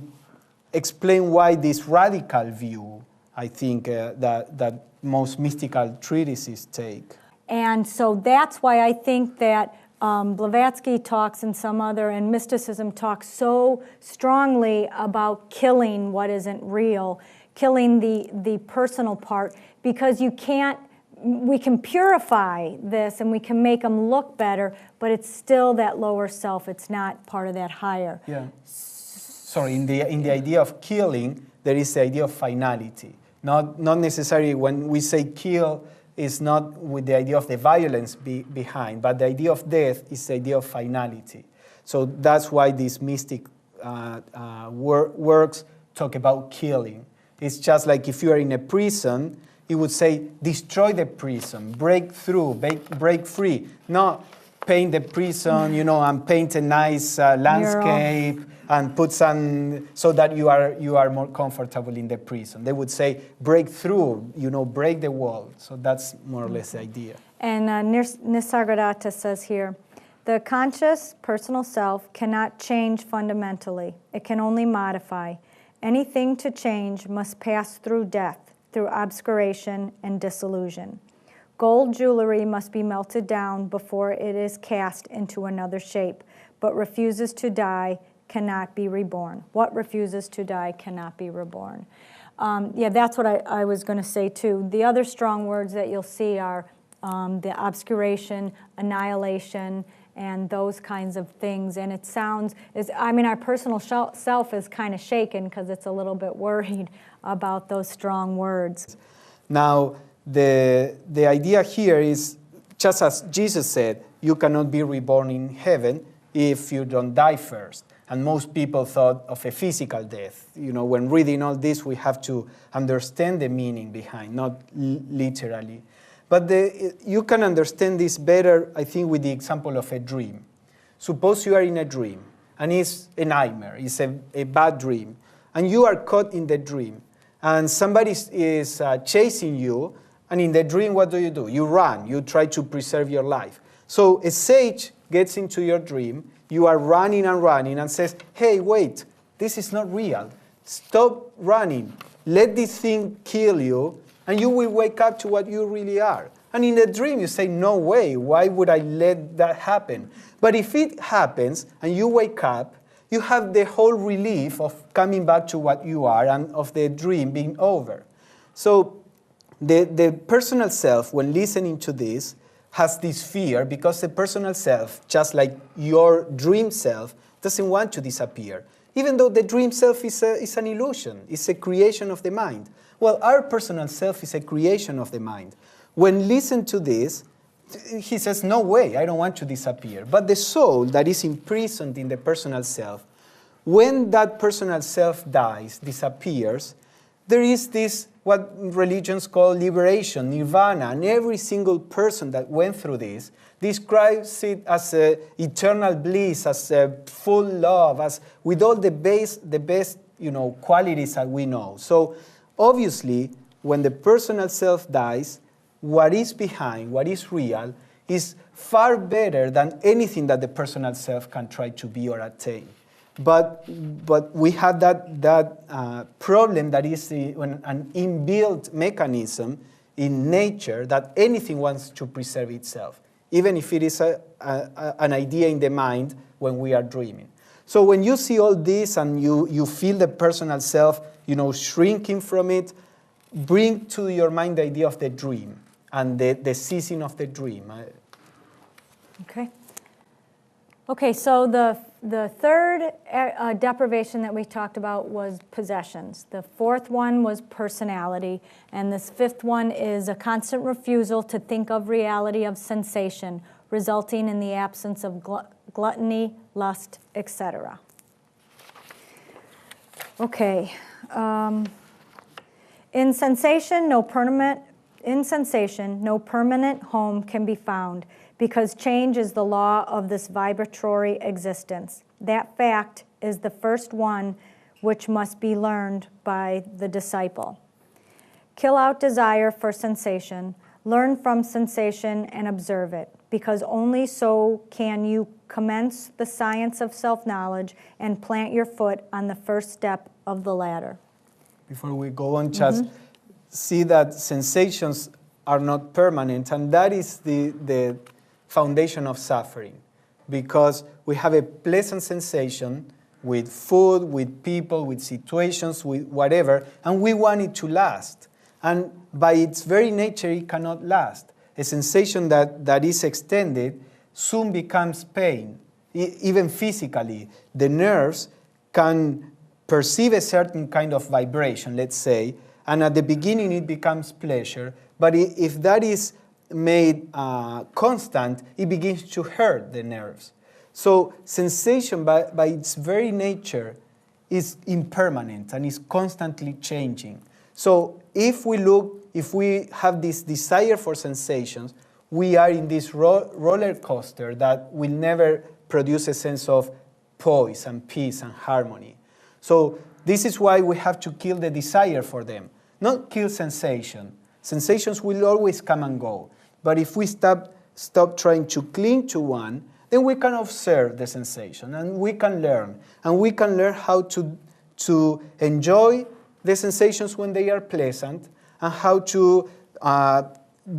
explain why this radical view, I think, that most mystical treatises take. And so that's why I think that Blavatsky talks and mysticism talks so strongly about killing what isn't real, killing the personal part, because we can purify this and we can make them look better, but it's still that lower self. It's not part of that higher. Yeah. Sorry, in the idea of killing, there is the idea of finality. Not necessarily when we say kill, is not with the idea of the violence behind, but the idea of death is the idea of finality. So that's why these mystic works talk about killing. It's just like if you are in a prison, it would say, destroy the prison, break through, break free. Not paint the prison, and paint a nice landscape, mural, and put some, so that you are more comfortable in the prison. They would say, break through, break the wall. So that's more or less the idea. And Nisargadatta says here, the conscious personal self cannot change fundamentally. It can only modify. Anything to change must pass through death, through obscuration and dissolution. Gold jewelry must be melted down before it is cast into another shape, but refuses to die cannot be reborn. What refuses to die cannot be reborn. That's what I was going to say too. The other strong words that you'll see are the obscuration, annihilation, and those kinds of things. And it sounds, our personal self is kind of shaken because it's a little bit worried about those strong words. Now, the idea here is, just as Jesus said, you cannot be reborn in heaven if you don't die first. And most people thought of a physical death. When reading all this, we have to understand the meaning behind, not literally. But you can understand this better, I think, with the example of a dream. Suppose you are in a dream, and it's a nightmare, it's a bad dream, and you are caught in the dream, and somebody is chasing you, and in the dream, what do? You run, you try to preserve your life. So a sage gets into your dream, you are running and running and says, hey, wait, this is not real. Stop running. Let this thing kill you, and you will wake up to what you really are. And in the dream, you say, no way, why would I let that happen? But if it happens and you wake up, you have the whole relief of coming back to what you are and of the dream being over. So the personal self, when listening to this, has this fear because the personal self, just like your dream self, doesn't want to disappear. Even though the dream self is an illusion, it's a creation of the mind. Well, our personal self is a creation of the mind. When listen to this, he says, no way, I don't want to disappear. But the soul that is imprisoned in the personal self, when that personal self dies, disappears, there is this, what religions call liberation, nirvana, and every single person that went through this describes it as eternal bliss, as full love, as with all the best qualities that we know. So obviously, when the personal self dies, what is behind, what is real, is far better than anything that the personal self can try to be or attain. But we have that problem that is an inbuilt mechanism in nature that anything wants to preserve itself, even if it is an idea in the mind when we are dreaming. So when you see all this and you feel the personal self, shrinking from it, bring to your mind the idea of the dream and the ceasing of the dream. Okay, so the third deprivation that we talked about was possessions. The fourth one was personality. And this fifth one is a constant refusal to think of reality of sensation, resulting in the absence of gluttony, lust, etc. Okay. In sensation, no permanent home can be found, because change is the law of this vibratory existence. That fact is the first one which must be learned by the disciple. Kill out desire for sensation, learn from sensation and observe it, because only so can you commence the science of self-knowledge and plant your foot on the first step of the ladder. Before we go on, just see that sensations are not permanent, and that is the foundation of suffering, because we have a pleasant sensation with food, with people, with situations, with whatever, and we want it to last. And by its very nature, it cannot last. A sensation that is extended soon becomes pain, even physically. The nerves can perceive a certain kind of vibration, let's say, and at the beginning it becomes pleasure, but if that is made constant, it begins to hurt the nerves. So sensation by its very nature is impermanent and is constantly changing. So if we have this desire for sensations, we are in this roller coaster that will never produce a sense of poise and peace and harmony. So this is why we have to kill the desire for them, not kill sensation. Sensations will always come and go. But if we stop trying to cling to one, then we can observe the sensation and we can learn. And we can learn how to enjoy the sensations when they are pleasant and how to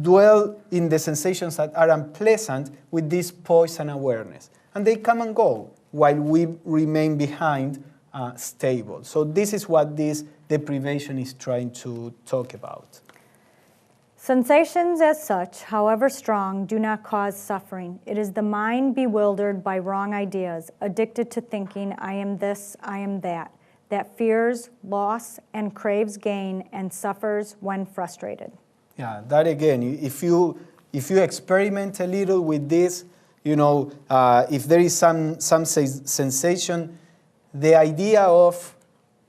dwell in the sensations that are unpleasant with this poise and awareness. And they come and go while we remain behind stable. So this is what this deprivation is trying to talk about. Sensations as such, however strong, do not cause suffering. It is the mind bewildered by wrong ideas, addicted to thinking, I am this, I am that fears loss and craves gain and suffers when frustrated. Yeah, that again, if you experiment a little with this, if there is some sensation, the idea of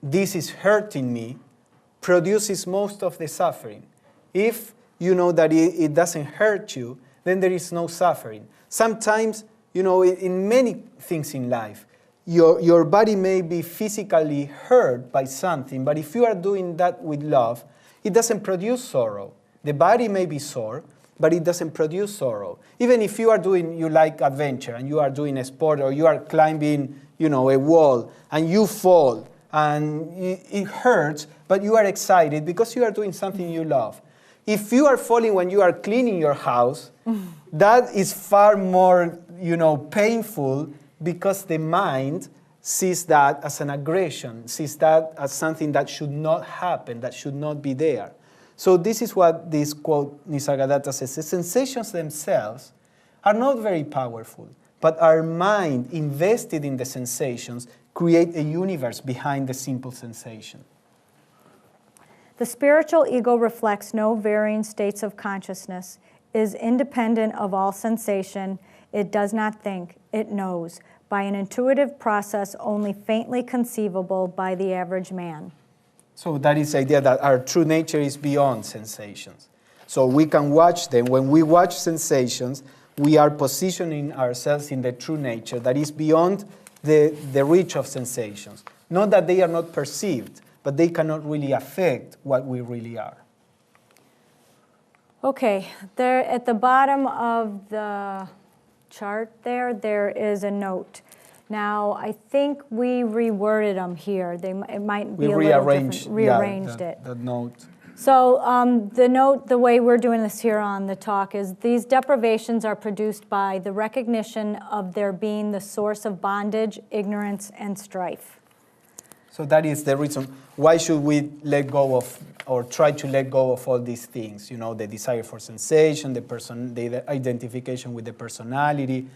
this is hurting me produces most of the suffering. If you know that it doesn't hurt you, then there is no suffering. Sometimes, in many things in life, your body may be physically hurt by something, but if you are doing that with love, it doesn't produce sorrow. The body may be sore, but it doesn't produce sorrow. Even if you like adventure, and you are doing a sport, or you are climbing, a wall, and you fall, and it hurts, but you are excited because you are doing something you love. If you are falling when you are cleaning your house, that is far more, painful, because the mind sees that as an aggression, sees that as something that should not happen, that should not be there. So this is what this quote Nisargadatta says. The sensations themselves are not very powerful, but our mind invested in the sensations create a universe behind the simple sensation. The spiritual ego reflects no varying states of consciousness, is independent of all sensation, it does not think, it knows, by an intuitive process only faintly conceivable by the average man. So that is the idea that our true nature is beyond sensations. So we can watch them. When we watch sensations, we are positioning ourselves in the true nature that is beyond the reach of sensations. Not that they are not perceived, but they cannot really affect what we really are. Okay, there at the bottom of the chart there is a note. Now, I think we reworded them here. It might be a little different. Rearranged it. The note. So the note, the way we're doing this here on the talk is these deprivations are produced by the recognition of their being the source of bondage, ignorance, and strife. So that is the reason. Why should we let go of, or try to let go of all these things? The desire for sensation, the identification with the personality.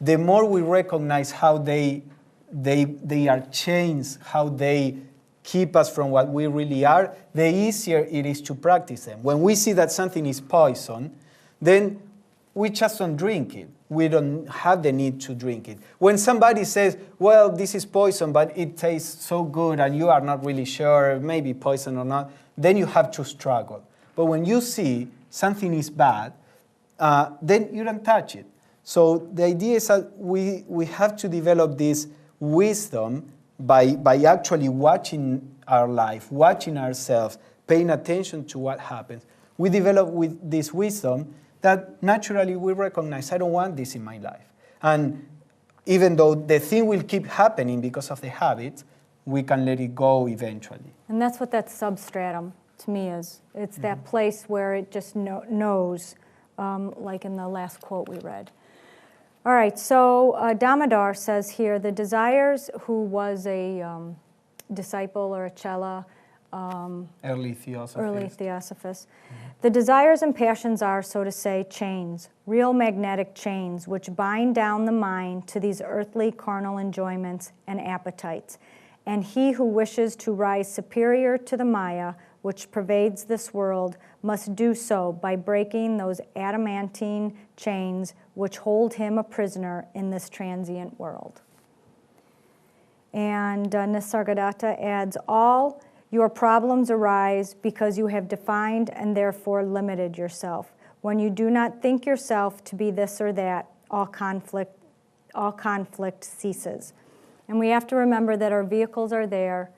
The more we recognize how they are chains, how they keep us from what we really are, the easier it is to practice them. When we see that something is poison, then we just don't drink it. We don't have the need to drink it. When somebody says, well, this is poison, but it tastes so good, and you are not really sure, maybe poison or not, then you have to struggle. But when you see something is bad, then you don't touch it. So the idea is that we have to develop this wisdom by actually watching our life, watching ourselves, paying attention to what happens. We develop with this wisdom that naturally we recognize, I don't want this in my life. And even though the thing will keep happening because of the habit, we can let it go eventually. And that's what that substratum to me is. It's that place where it just knows, like in the last quote we read. All right, so Damodar says here, the desires, who was a disciple or a Chela, early Theosophist. The desires and passions are, so to say, chains, real magnetic chains, which bind down the mind to these earthly carnal enjoyments and appetites. And he who wishes to rise superior to the Maya, which pervades this world, must do so by breaking those adamantine chains which hold him a prisoner in this transient world. And Nisargadatta adds, all your problems arise because you have defined and therefore limited yourself. When you do not think yourself to be this or that, all conflict ceases. And we have to remember that our vehicles are there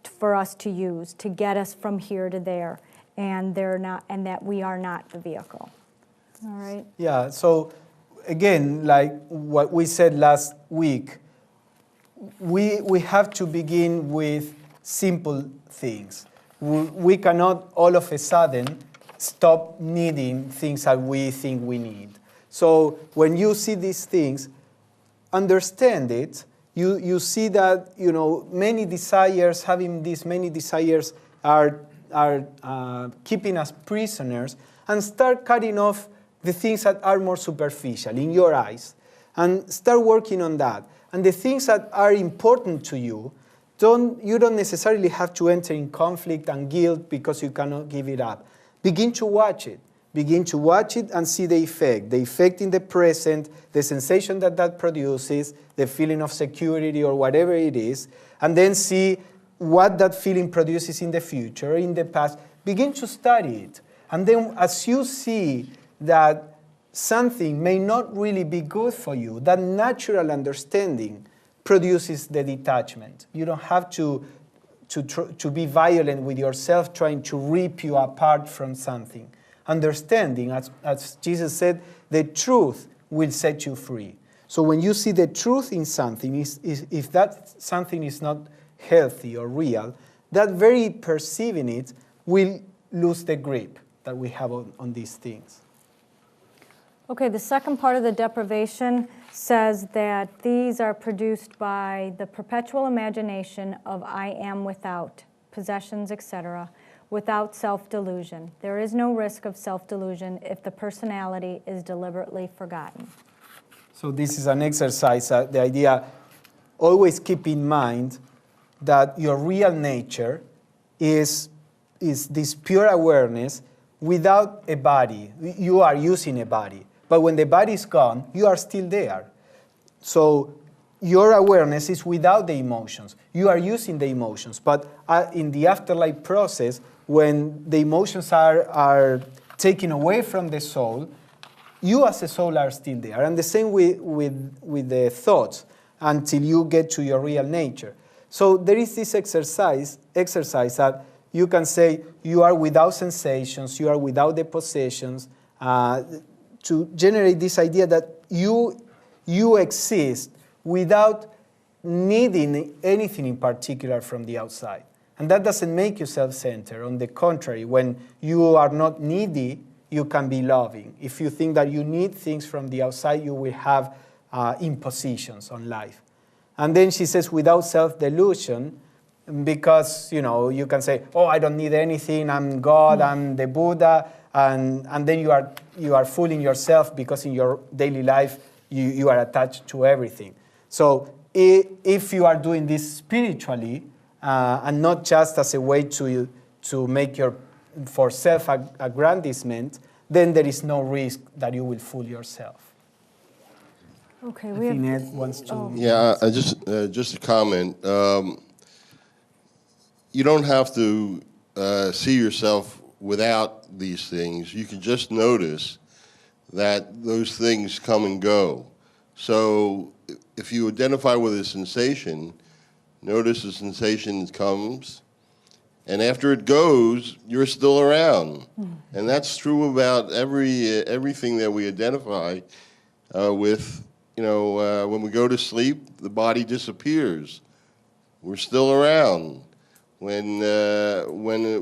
for us to use, to get us from here to there, and they're not, and that we are not the vehicle. All right? Yeah, so again, like what we said last week, we have to begin with simple things. We cannot all of a sudden stop needing things that we think we need. So when you see these things, understand it. You see that many desires, having these many desires are keeping us prisoners, and start cutting off the things that are more superficial in your eyes, and start working on that. And the things that are important to you, you don't necessarily have to enter in conflict and guilt because you cannot give it up. Begin to watch it. Begin to watch it and see the effect in the present, the sensation that produces, the feeling of security or whatever it is, and then see what that feeling produces in the future, in the past. Begin to study it. And then as you see that something may not really be good for you, that natural understanding produces the detachment. You don't have to be violent with yourself trying to rip you apart from something. understanding, as Jesus said, the truth will set you free. So when you see the truth in something, if that something is not healthy or real, that very perceiving it will lose the grip that we have on these things. Okay, the second part of the deprivation says that these are produced by the perpetual imagination of I am without, possessions, etc., without self-delusion. There is no risk of self-delusion if the personality is deliberately forgotten. So this is an exercise, the idea, always keep in mind that your real nature is this pure awareness without a body. You are using a body, but when the body is gone, you are still there. So your awareness is without the emotions. You are using the emotions, but in the afterlife process, when the emotions are taken away from the soul, you as a soul are still there. And the same with the thoughts until you get to your real nature. So there is this exercise that you can say you are without sensations, you are without the possessions, to generate this idea that you exist without needing anything in particular from the outside. And that doesn't make you self-centered. On the contrary, when you are not needy, you can be loving. If you think that you need things from the outside, you will have impositions on life. And then she says, without self-delusion, because you can say, oh, I don't need anything, I'm God, I'm the Buddha, and then you are fooling yourself because in your daily life you are attached to everything. So if you are doing this spiritually and not just as a way to make for self-aggrandizement, then there is no risk that you will fool yourself. Okay, I think Ed wants to. Oh. Yeah, just a comment. You don't have to see yourself without these things. You can just notice that those things come and go. So if you identify with a sensation, notice the sensation comes, and after it goes, you're still around. And that's true about everything that we identify with. When we go to sleep, the body disappears. We're still around. When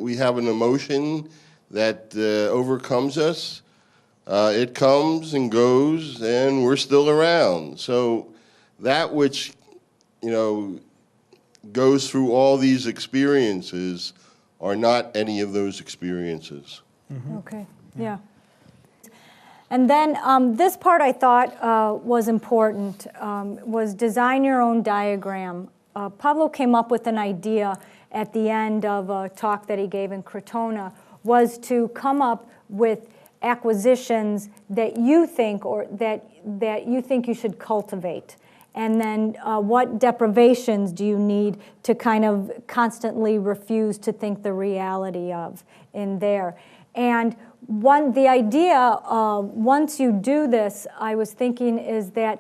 we have an emotion that overcomes us, it comes and goes, and we're still around. So that which, goes through all these experiences are not any of those experiences. Mm-hmm. Okay, yeah. And then this part I thought was important, was design your own diagram. Pablo came up with an idea at the end of a talk that he gave in Crotona, was to come up with acquisitions that you think you should cultivate. And then what deprivations do you need to kind of constantly refuse to think the reality of in there? And the idea, once you do this, I was thinking is that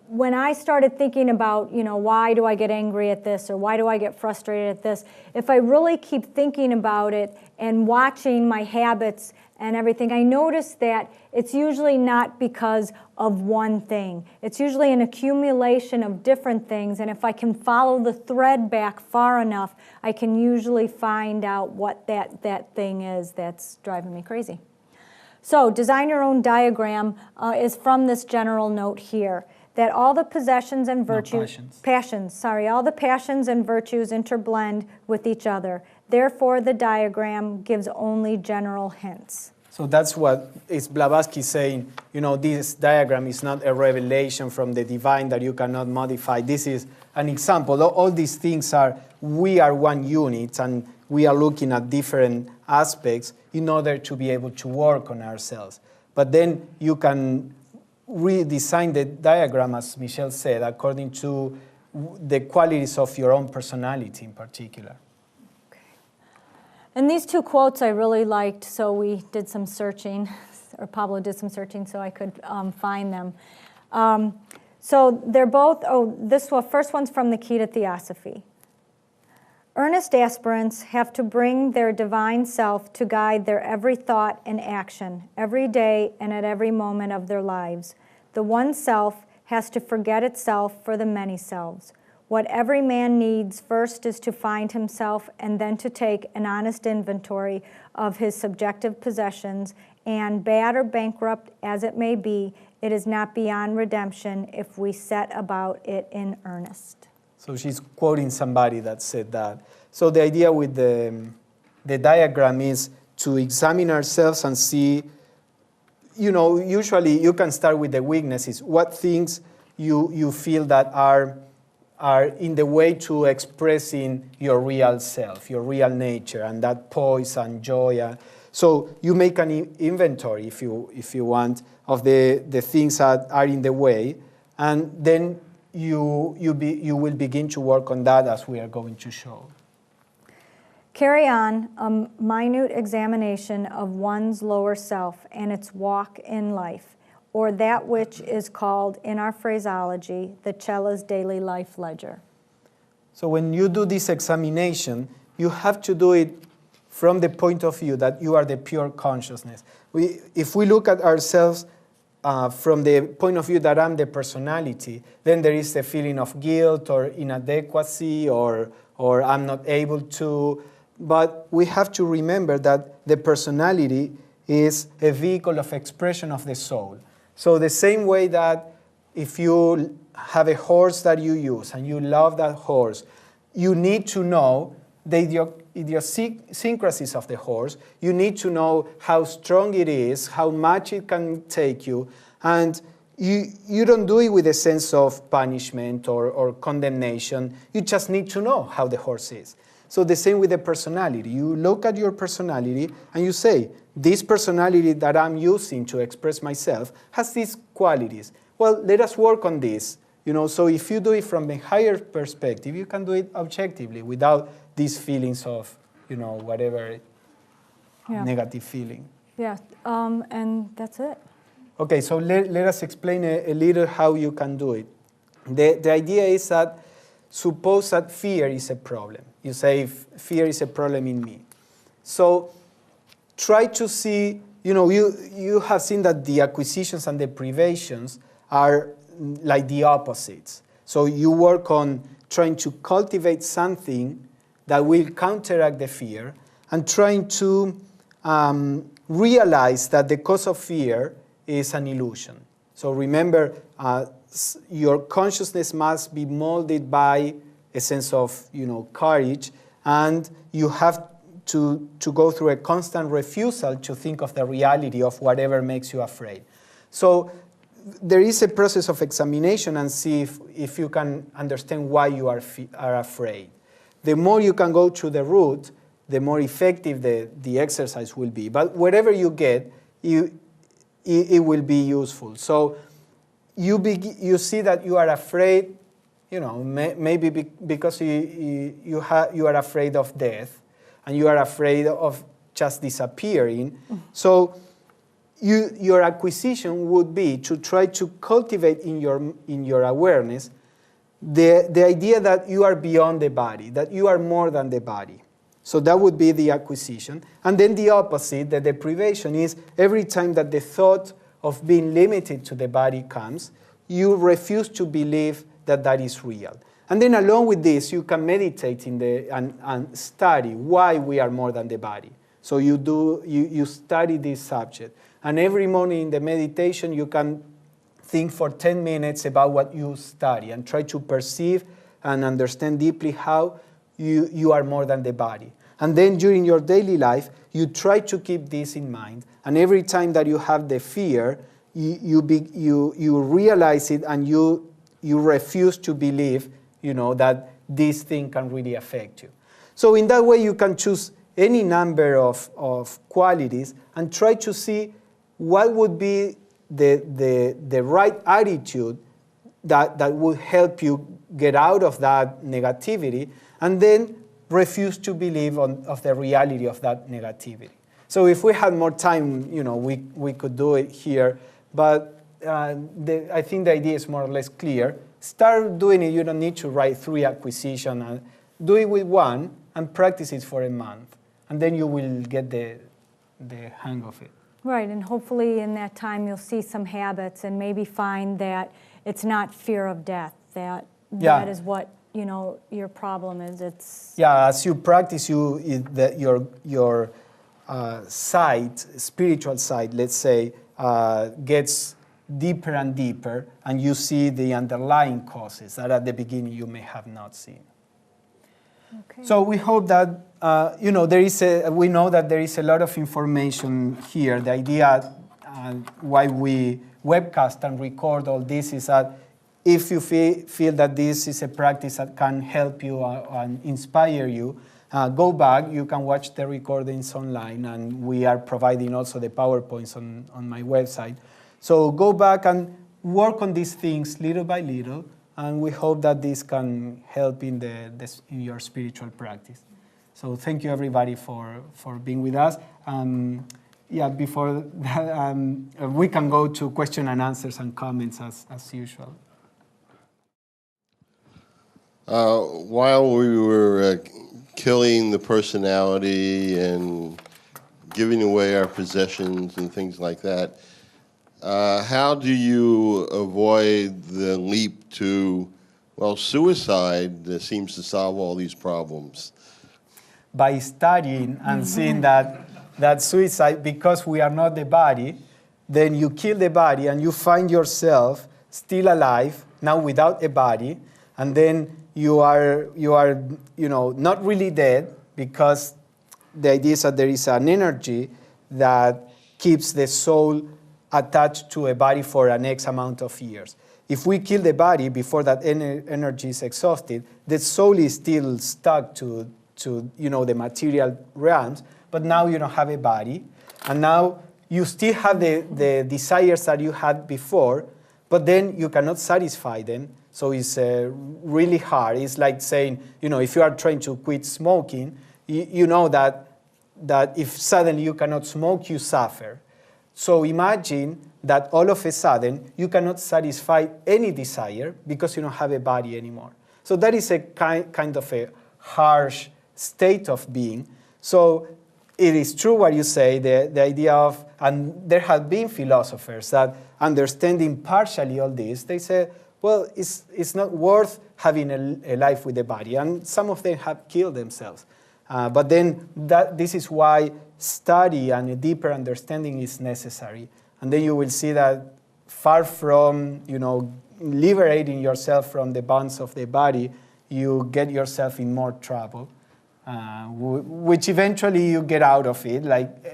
when I started thinking about, why do I get angry at this or why do I get frustrated at this, if I really keep thinking about it and watching my habits and everything, I notice that it's usually not because of one thing. It's usually an accumulation of different things, and if I can follow the thread back far enough, I can usually find out what that thing is that's driving me crazy. So, design your own diagram is from this general note here, that all the possessions and virtues, all the passions and virtues interblend with each other. Therefore, the diagram gives only general hints. So that's what is Blavatsky saying, this diagram is not a revelation from the divine that you cannot modify. This is an example. All these things we are one unit, and we are looking at different aspects in order to be able to work on ourselves. But then you can redesign the diagram, as Michele said, according to the qualities of your own personality in particular. And these two quotes I really liked, so we did some searching, or Pablo did some searching so I could find them. So they're both, first one's from the Key to Theosophy. Earnest aspirants have to bring their divine self to guide their every thought and action, every day and at every moment of their lives. The one self has to forget itself for the many selves. What every man needs first is to find himself and then to take an honest inventory of his subjective possessions, and bad or bankrupt as it may be, it is not beyond redemption if we set about it in earnest. So she's quoting somebody that said that. So the idea with the diagram is to examine ourselves and see, usually you can start with the weaknesses. What things you feel that are in the way to expressing your real self, your real nature, and that poise and joy. So you make an inventory, if you want, of the things that are in the way, and then you will begin to work on that, as we are going to show. Carry on a minute examination of one's lower self and its walk in life, or that which is called, in our phraseology, the Cella's daily life ledger. So when you do this examination, you have to do it from the point of view that you are the pure consciousness. If we look at ourselves from the point of view that I'm the personality, then there is a feeling of guilt or inadequacy or I'm not able to. But we have to remember that the personality is a vehicle of expression of the soul. So the same way that if you have a horse that you use and you love that horse, you need to know the idiosyncrasies of the horse. You need to know how strong it is, how much it can take you. And you don't do it with a sense of punishment or condemnation. You just need to know how the horse is. So the same with the personality. You look at your personality and you say, this personality that I'm using to express myself has these qualities. Well, let us work on this. So if you do it from a higher perspective, you can do it objectively without these feelings of, whatever negative feeling. Yeah, and that's it. Okay, so let us explain a little how you can do it. The idea is that suppose that fear is a problem. You say, fear is a problem in me. So try to see, you have seen that the acquisitions and deprivations are like the opposites. So you work on trying to cultivate something that will counteract the fear and trying to realize that the cause of fear is an illusion. So remember, your consciousness must be molded by a sense of, courage, and you have to go through a constant refusal to think of the reality of whatever makes you afraid. So there is a process of examination and see if you can understand why you are afraid. The more you can go to the root, the more effective the exercise will be. But wherever you get, it will be useful. So you see that you are afraid, maybe because you are afraid of death, and you are afraid of just disappearing. Mm-hmm. So your acquisition would be to try to cultivate in your awareness the idea that you are beyond the body, that you are more than the body. So that would be the acquisition. And then the opposite, the deprivation, is every time that the thought of being limited to the body comes, you refuse to believe that is real. And then along with this, you can meditate and study why we are more than the body. So you study this subject. And every morning in the meditation, you can think for 10 minutes about what you study and try to perceive and understand deeply how you are more than the body. And then during your daily life, you try to keep this in mind. And every time that you have the fear, you realize it and you refuse to believe, that this thing can really affect you. So in that way, you can choose any number of qualities and try to see what would be the right attitude that would help you get out of that negativity, and then refuse to believe of the reality of that negativity. So if we had more time, we could do it here, but I think the idea is more or less clear. Start doing it. You don't need to write 3 acquisitions. Do it with 1, and practice it for a month. And then you will get the hang of it. Right, and hopefully in that time you'll see some habits and maybe find that it's not fear of death, that is what, you know, your problem is. It's as you practice, your side, spiritual side, let's say, gets deeper and deeper, and you see the underlying causes that at the beginning you may have not seen. okay. So we hope that we know that there is a lot of information here. The idea why we webcast and record all this is that if you feel that this is a practice that can help you and inspire you, go back. You can watch the recordings online, and we are providing also the PowerPoints on my website. So go back and work on these things little by little, and we hope that this can help in your spiritual practice. So thank you everybody for being with us. Before that, we can go to question and answers and comments as usual. While we were killing the personality and giving away our possessions and things like that, how do you avoid the leap to, suicide that seems to solve all these problems? By studying and seeing that suicide, because we are not the body, then you kill the body and you find yourself still alive, now without a body, and then you are not really dead, because the idea is that there is an energy that keeps the soul attached to a body for an X amount of years. If we kill the body before that energy is exhausted, the soul is still stuck to the material realms, but now you don't have a body, and now you still have the desires that you had before, but then you cannot satisfy them. So it's really hard. It's like saying, if you are trying to quit smoking, you know that if suddenly you cannot smoke, you suffer. So imagine that all of a sudden you cannot satisfy any desire because you don't have a body anymore. So that is a kind of a harsh state of being. So it is true what you say, the idea of, and there have been philosophers that understanding partially all this, they say, well, it's not worth having a life with a body. And some of them have killed themselves. But then this is why study and a deeper understanding is necessary. And then you will see that far from, liberating yourself from the bonds of the body, you get yourself in more trouble, which eventually you get out of it. Like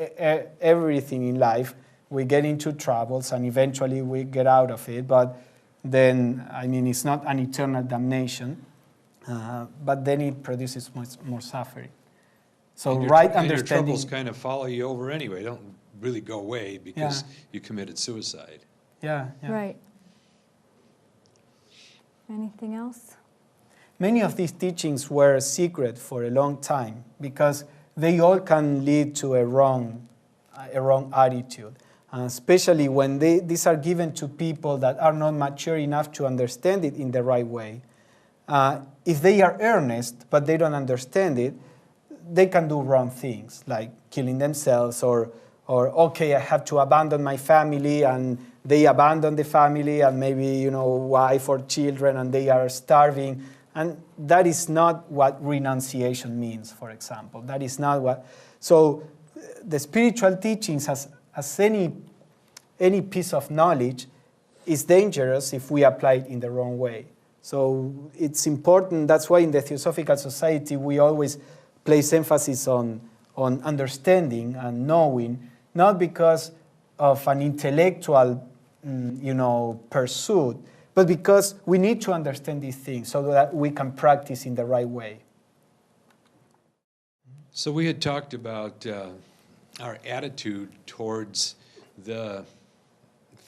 everything in life, we get into troubles and eventually we get out of it. But then, it's not an eternal damnation, but then it produces much more suffering. So understanding... your troubles kind of follow you over anyway. They don't really go away because you committed suicide. Yeah. Right. Anything else? Many of these teachings were secret for a long time because they all can lead to a wrong attitude. Especially when these are given to people that are not mature enough to understand it in the right way. If they are earnest, but they don't understand it, they can do wrong things, like killing themselves, or okay, I have to abandon my family, and they abandon the family, and maybe, wife or children, and they are starving. And that is not what renunciation means, for example. That is not what... So the spiritual teachings, as any piece of knowledge, is dangerous if we apply it in the wrong way. So it's important. That's why in the Theosophical Society we always place emphasis on understanding and knowing, not because of an intellectual, pursuit, but because we need to understand these things so that we can practice in the right way. So we had talked about our attitude towards the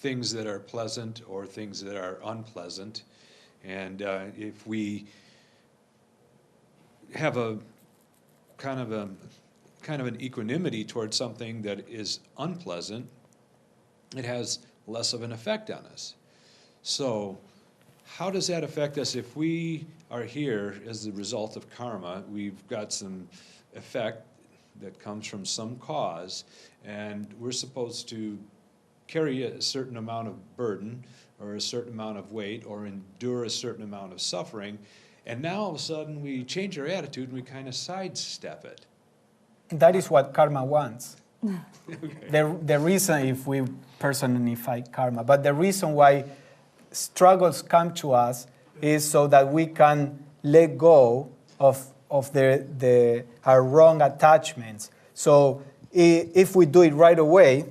things that are pleasant or things that are unpleasant, and if we have a kind of an equanimity towards something that is unpleasant, it has less of an effect on us. So how does that affect us if we are here as the result of karma. We've got some effect that comes from some cause, and we're supposed to carry a certain amount of burden or a certain amount of weight or endure a certain amount of suffering, and now all of a sudden we change our attitude and we kind of sidestep it. That is what karma wants. The reason, if we personify karma, but the reason why struggles come to us is so that we can let go of our wrong attachments. So if we do it right away,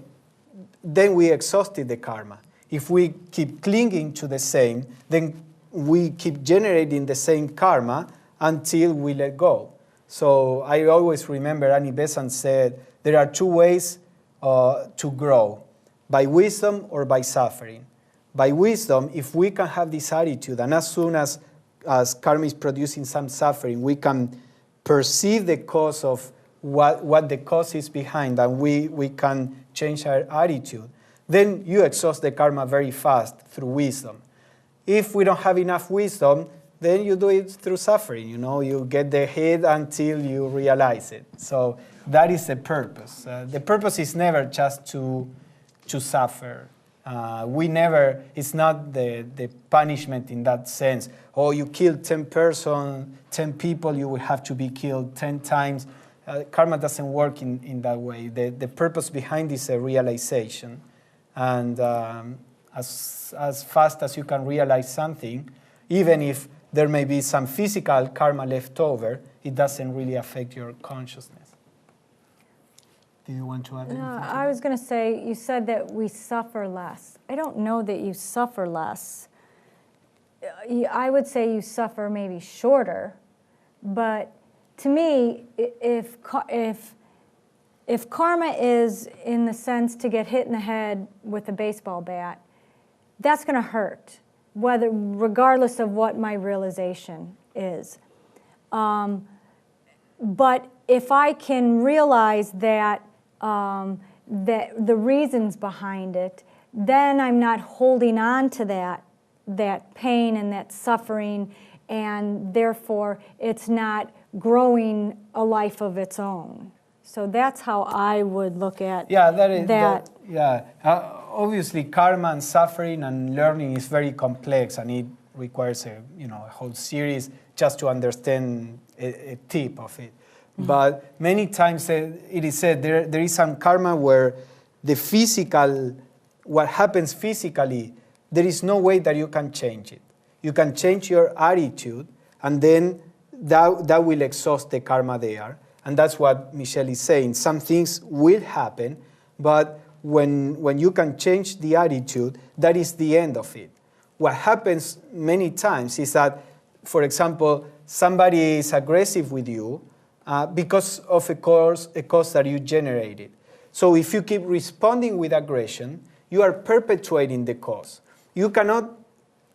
then we exhausted the karma. If we keep clinging to the same, then we keep generating the same karma until we let go. So I always remember Annie Besant said, there are two ways to grow, by wisdom or by suffering. By wisdom, if we can have this attitude, and as soon as karma is producing some suffering, we can perceive the cause of what the cause is behind, and we can change our attitude, then you exhaust the karma very fast through wisdom. If we don't have enough wisdom, then you do it through suffering. You get the hit until you realize it. So that is the purpose. The purpose is never just to suffer. It's not the punishment in that sense. Oh, you killed 10 people, you will have to be killed 10 times. Karma doesn't work in that way. The purpose behind is a realization. And as fast as you can realize something, even if there may be some physical karma left over, it doesn't really affect your consciousness. Do you want to add anything? No, I was going to say, you said that we suffer less. I don't know that you suffer less. I would say you suffer maybe shorter, but to me, if karma is in the sense to get hit in the head with a baseball bat, that's going to hurt, regardless of what my realization is. But if I can realize that the reasons behind it, then I'm not holding on to that pain and that suffering, and therefore it's not growing a life of its own. So that's how I would look at that. Obviously, karma and suffering and learning is very complex, and it requires a whole series just to understand a tip of it. Mm-hmm. But many times it is said there is some karma where what happens physically, there is no way that you can change it. You can change your attitude, and then that will exhaust the karma there. And that's what Michele is saying. Some things will happen, but when you can change the attitude, that is the end of it. What happens many times is that, for example, somebody is aggressive with you because of a cause that you generated. So if you keep responding with aggression, you are perpetuating the cause. You cannot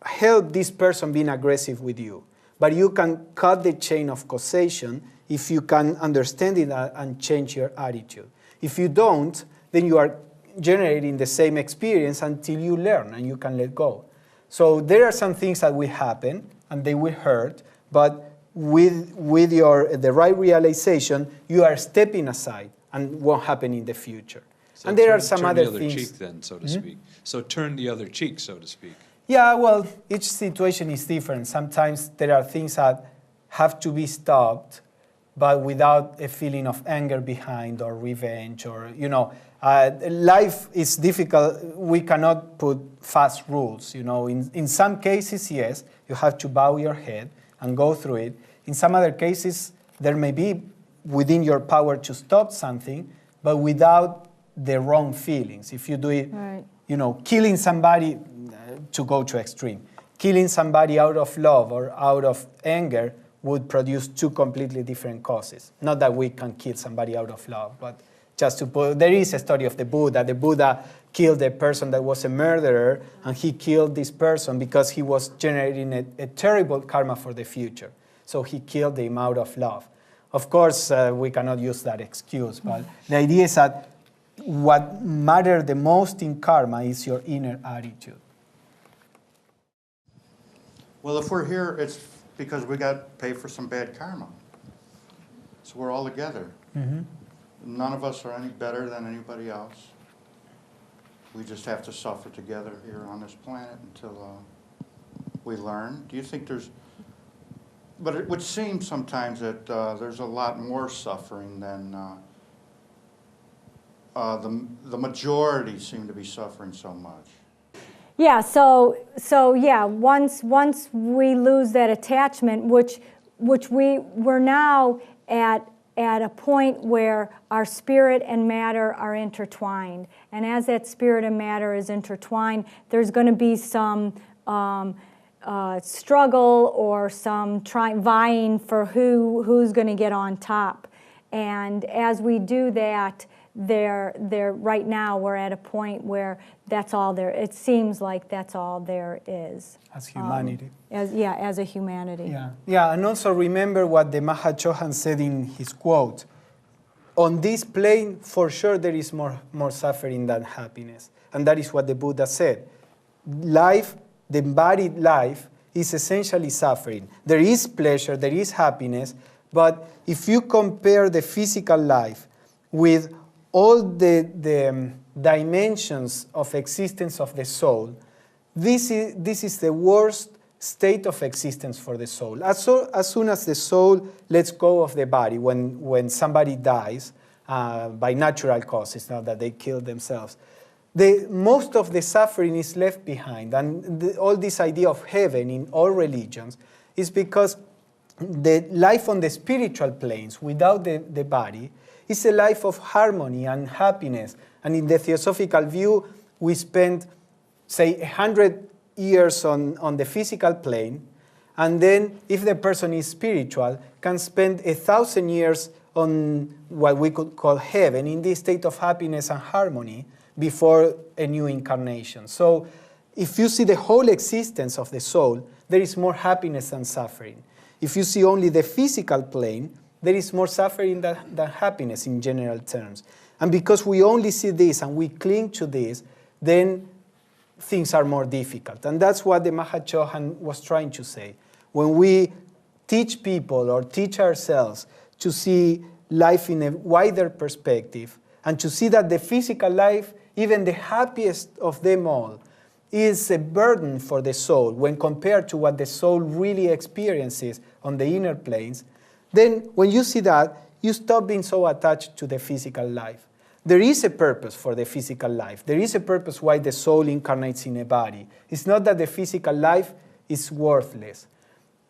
help this person being aggressive with you, but you can cut the chain of causation if you can understand it and change your attitude. If you don't, then you are generating the same experience until you learn and you can let go. So there are some things that will happen and they will hurt, but with the right realization, you are stepping aside and won't happen in the future. So and there are some other things. Turn the other things. cheek then, so to speak. So turn the other cheek, so to speak. Yeah, well, each situation is different. Sometimes there are things that have to be stopped, but without a feeling of anger behind or revenge or, life is difficult. We cannot put fast rules, In some cases, yes, you have to bow your head and go through it. In some other cases, there may be within your power to stop something, but without the wrong feelings. If you do it, right. Killing somebody, to go to extreme, killing somebody out of love or out of anger would produce two completely different causes. Not that we can kill somebody out of love, but just to put, there is a story of the Buddha. The Buddha killed a person that was a murderer, and he killed this person because he was generating a terrible karma for the future. So he killed him out of love. Of course, we cannot use that excuse, but the idea is that what matters the most in karma is your inner attitude. Well, if we're here, it's because we got to pay for some bad karma. So we're all together. None of us are any better than anybody else. We just have to suffer together here on this planet until we learn. Do you think there's... But it would seem sometimes that there's a lot more suffering than... the majority seem to be suffering so much. Yeah, so yeah, once we lose that attachment, which we're now at a point where our spirit and matter are intertwined. And as that spirit and matter is intertwined, there's going to be some struggle or some vying for who's going to get on top. And as we do that, right now we're at a point where that's all there. It seems like that's all there is. As humanity. As a humanity. Yeah, and also remember what the Mahachohan said in his quote. On this plane, for sure, there is more suffering than happiness. And that is what the Buddha said. Life, the embodied life, is essentially suffering. There is pleasure, there is happiness, but if you compare the physical life with all the dimensions of existence of the soul, this is the worst state of existence for the soul. As soon as the soul lets go of the body, when somebody dies by natural causes, not that they kill themselves, most of the suffering is left behind. And all this idea of heaven in all religions is because the life on the spiritual planes without the body is a life of harmony and happiness. And in the Theosophical view, we spend, say, 100 years on the physical plane, and then if the person is spiritual, can spend 1,000 years on what we could call heaven, in this state of happiness and harmony before a new incarnation. So if you see the whole existence of the soul, there is more happiness than suffering. If you see only the physical plane, there is more suffering than happiness in general terms. And because we only see this and we cling to this, then things are more difficult. And that's what the Mahachohan was trying to say. When we teach people or teach ourselves to see life in a wider perspective and to see that the physical life, even the happiest of them all, is a burden for the soul when compared to what the soul really experiences on the inner planes, then when you see that, you stop being so attached to the physical life. There is a purpose for the physical life. There is a purpose why the soul incarnates in a body. It's not that the physical life is worthless,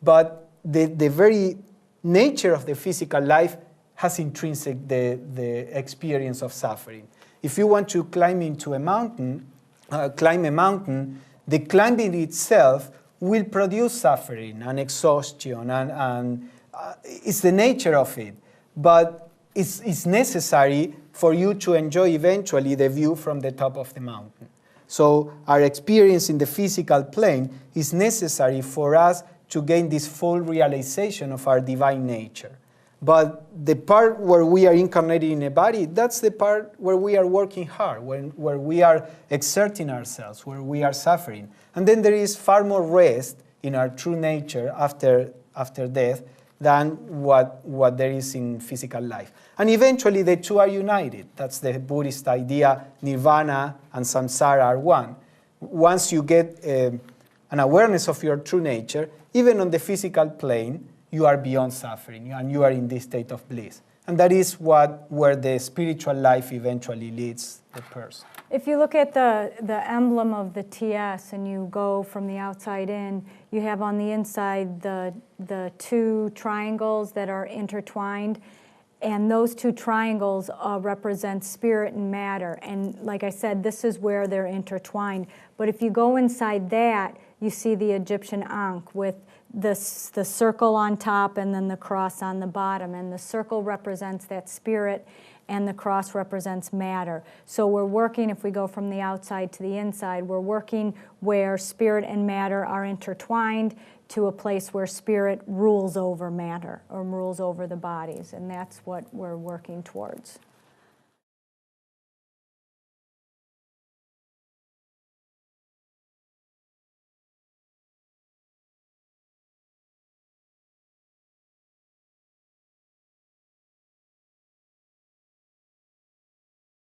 but the very nature of the physical life has intrinsic the experience of suffering. If you want to climb a mountain, the climbing itself will produce suffering and exhaustion, and it's the nature of it. But it's necessary for you to enjoy eventually the view from the top of the mountain. So our experience in the physical plane is necessary for us to gain this full realization of our divine nature. But the part where we are incarnated in a body, that's the part where we are working hard, where we are exerting ourselves, where we are suffering. And then there is far more rest in our true nature after death than what there is in physical life. And eventually the two are united. That's the Buddhist idea. Nirvana and samsara are one. Once you get an awareness of your true nature, even on the physical plane, you are beyond suffering, and you are in this state of bliss. And that is where the spiritual life eventually leads the person. If you look at the emblem of the TS and you go from the outside in, you have on the inside the two triangles that are intertwined, and those two triangles represent spirit and matter. And like I said, this is where they're intertwined. But if you go inside that, you see the Egyptian Ankh with the circle on top and then the cross on the bottom. And the circle represents that spirit and the cross represents matter. So we're working, if we go from the outside to the inside, we're working where spirit and matter are intertwined to a place where spirit rules over matter or rules over the bodies. And that's what we're working towards.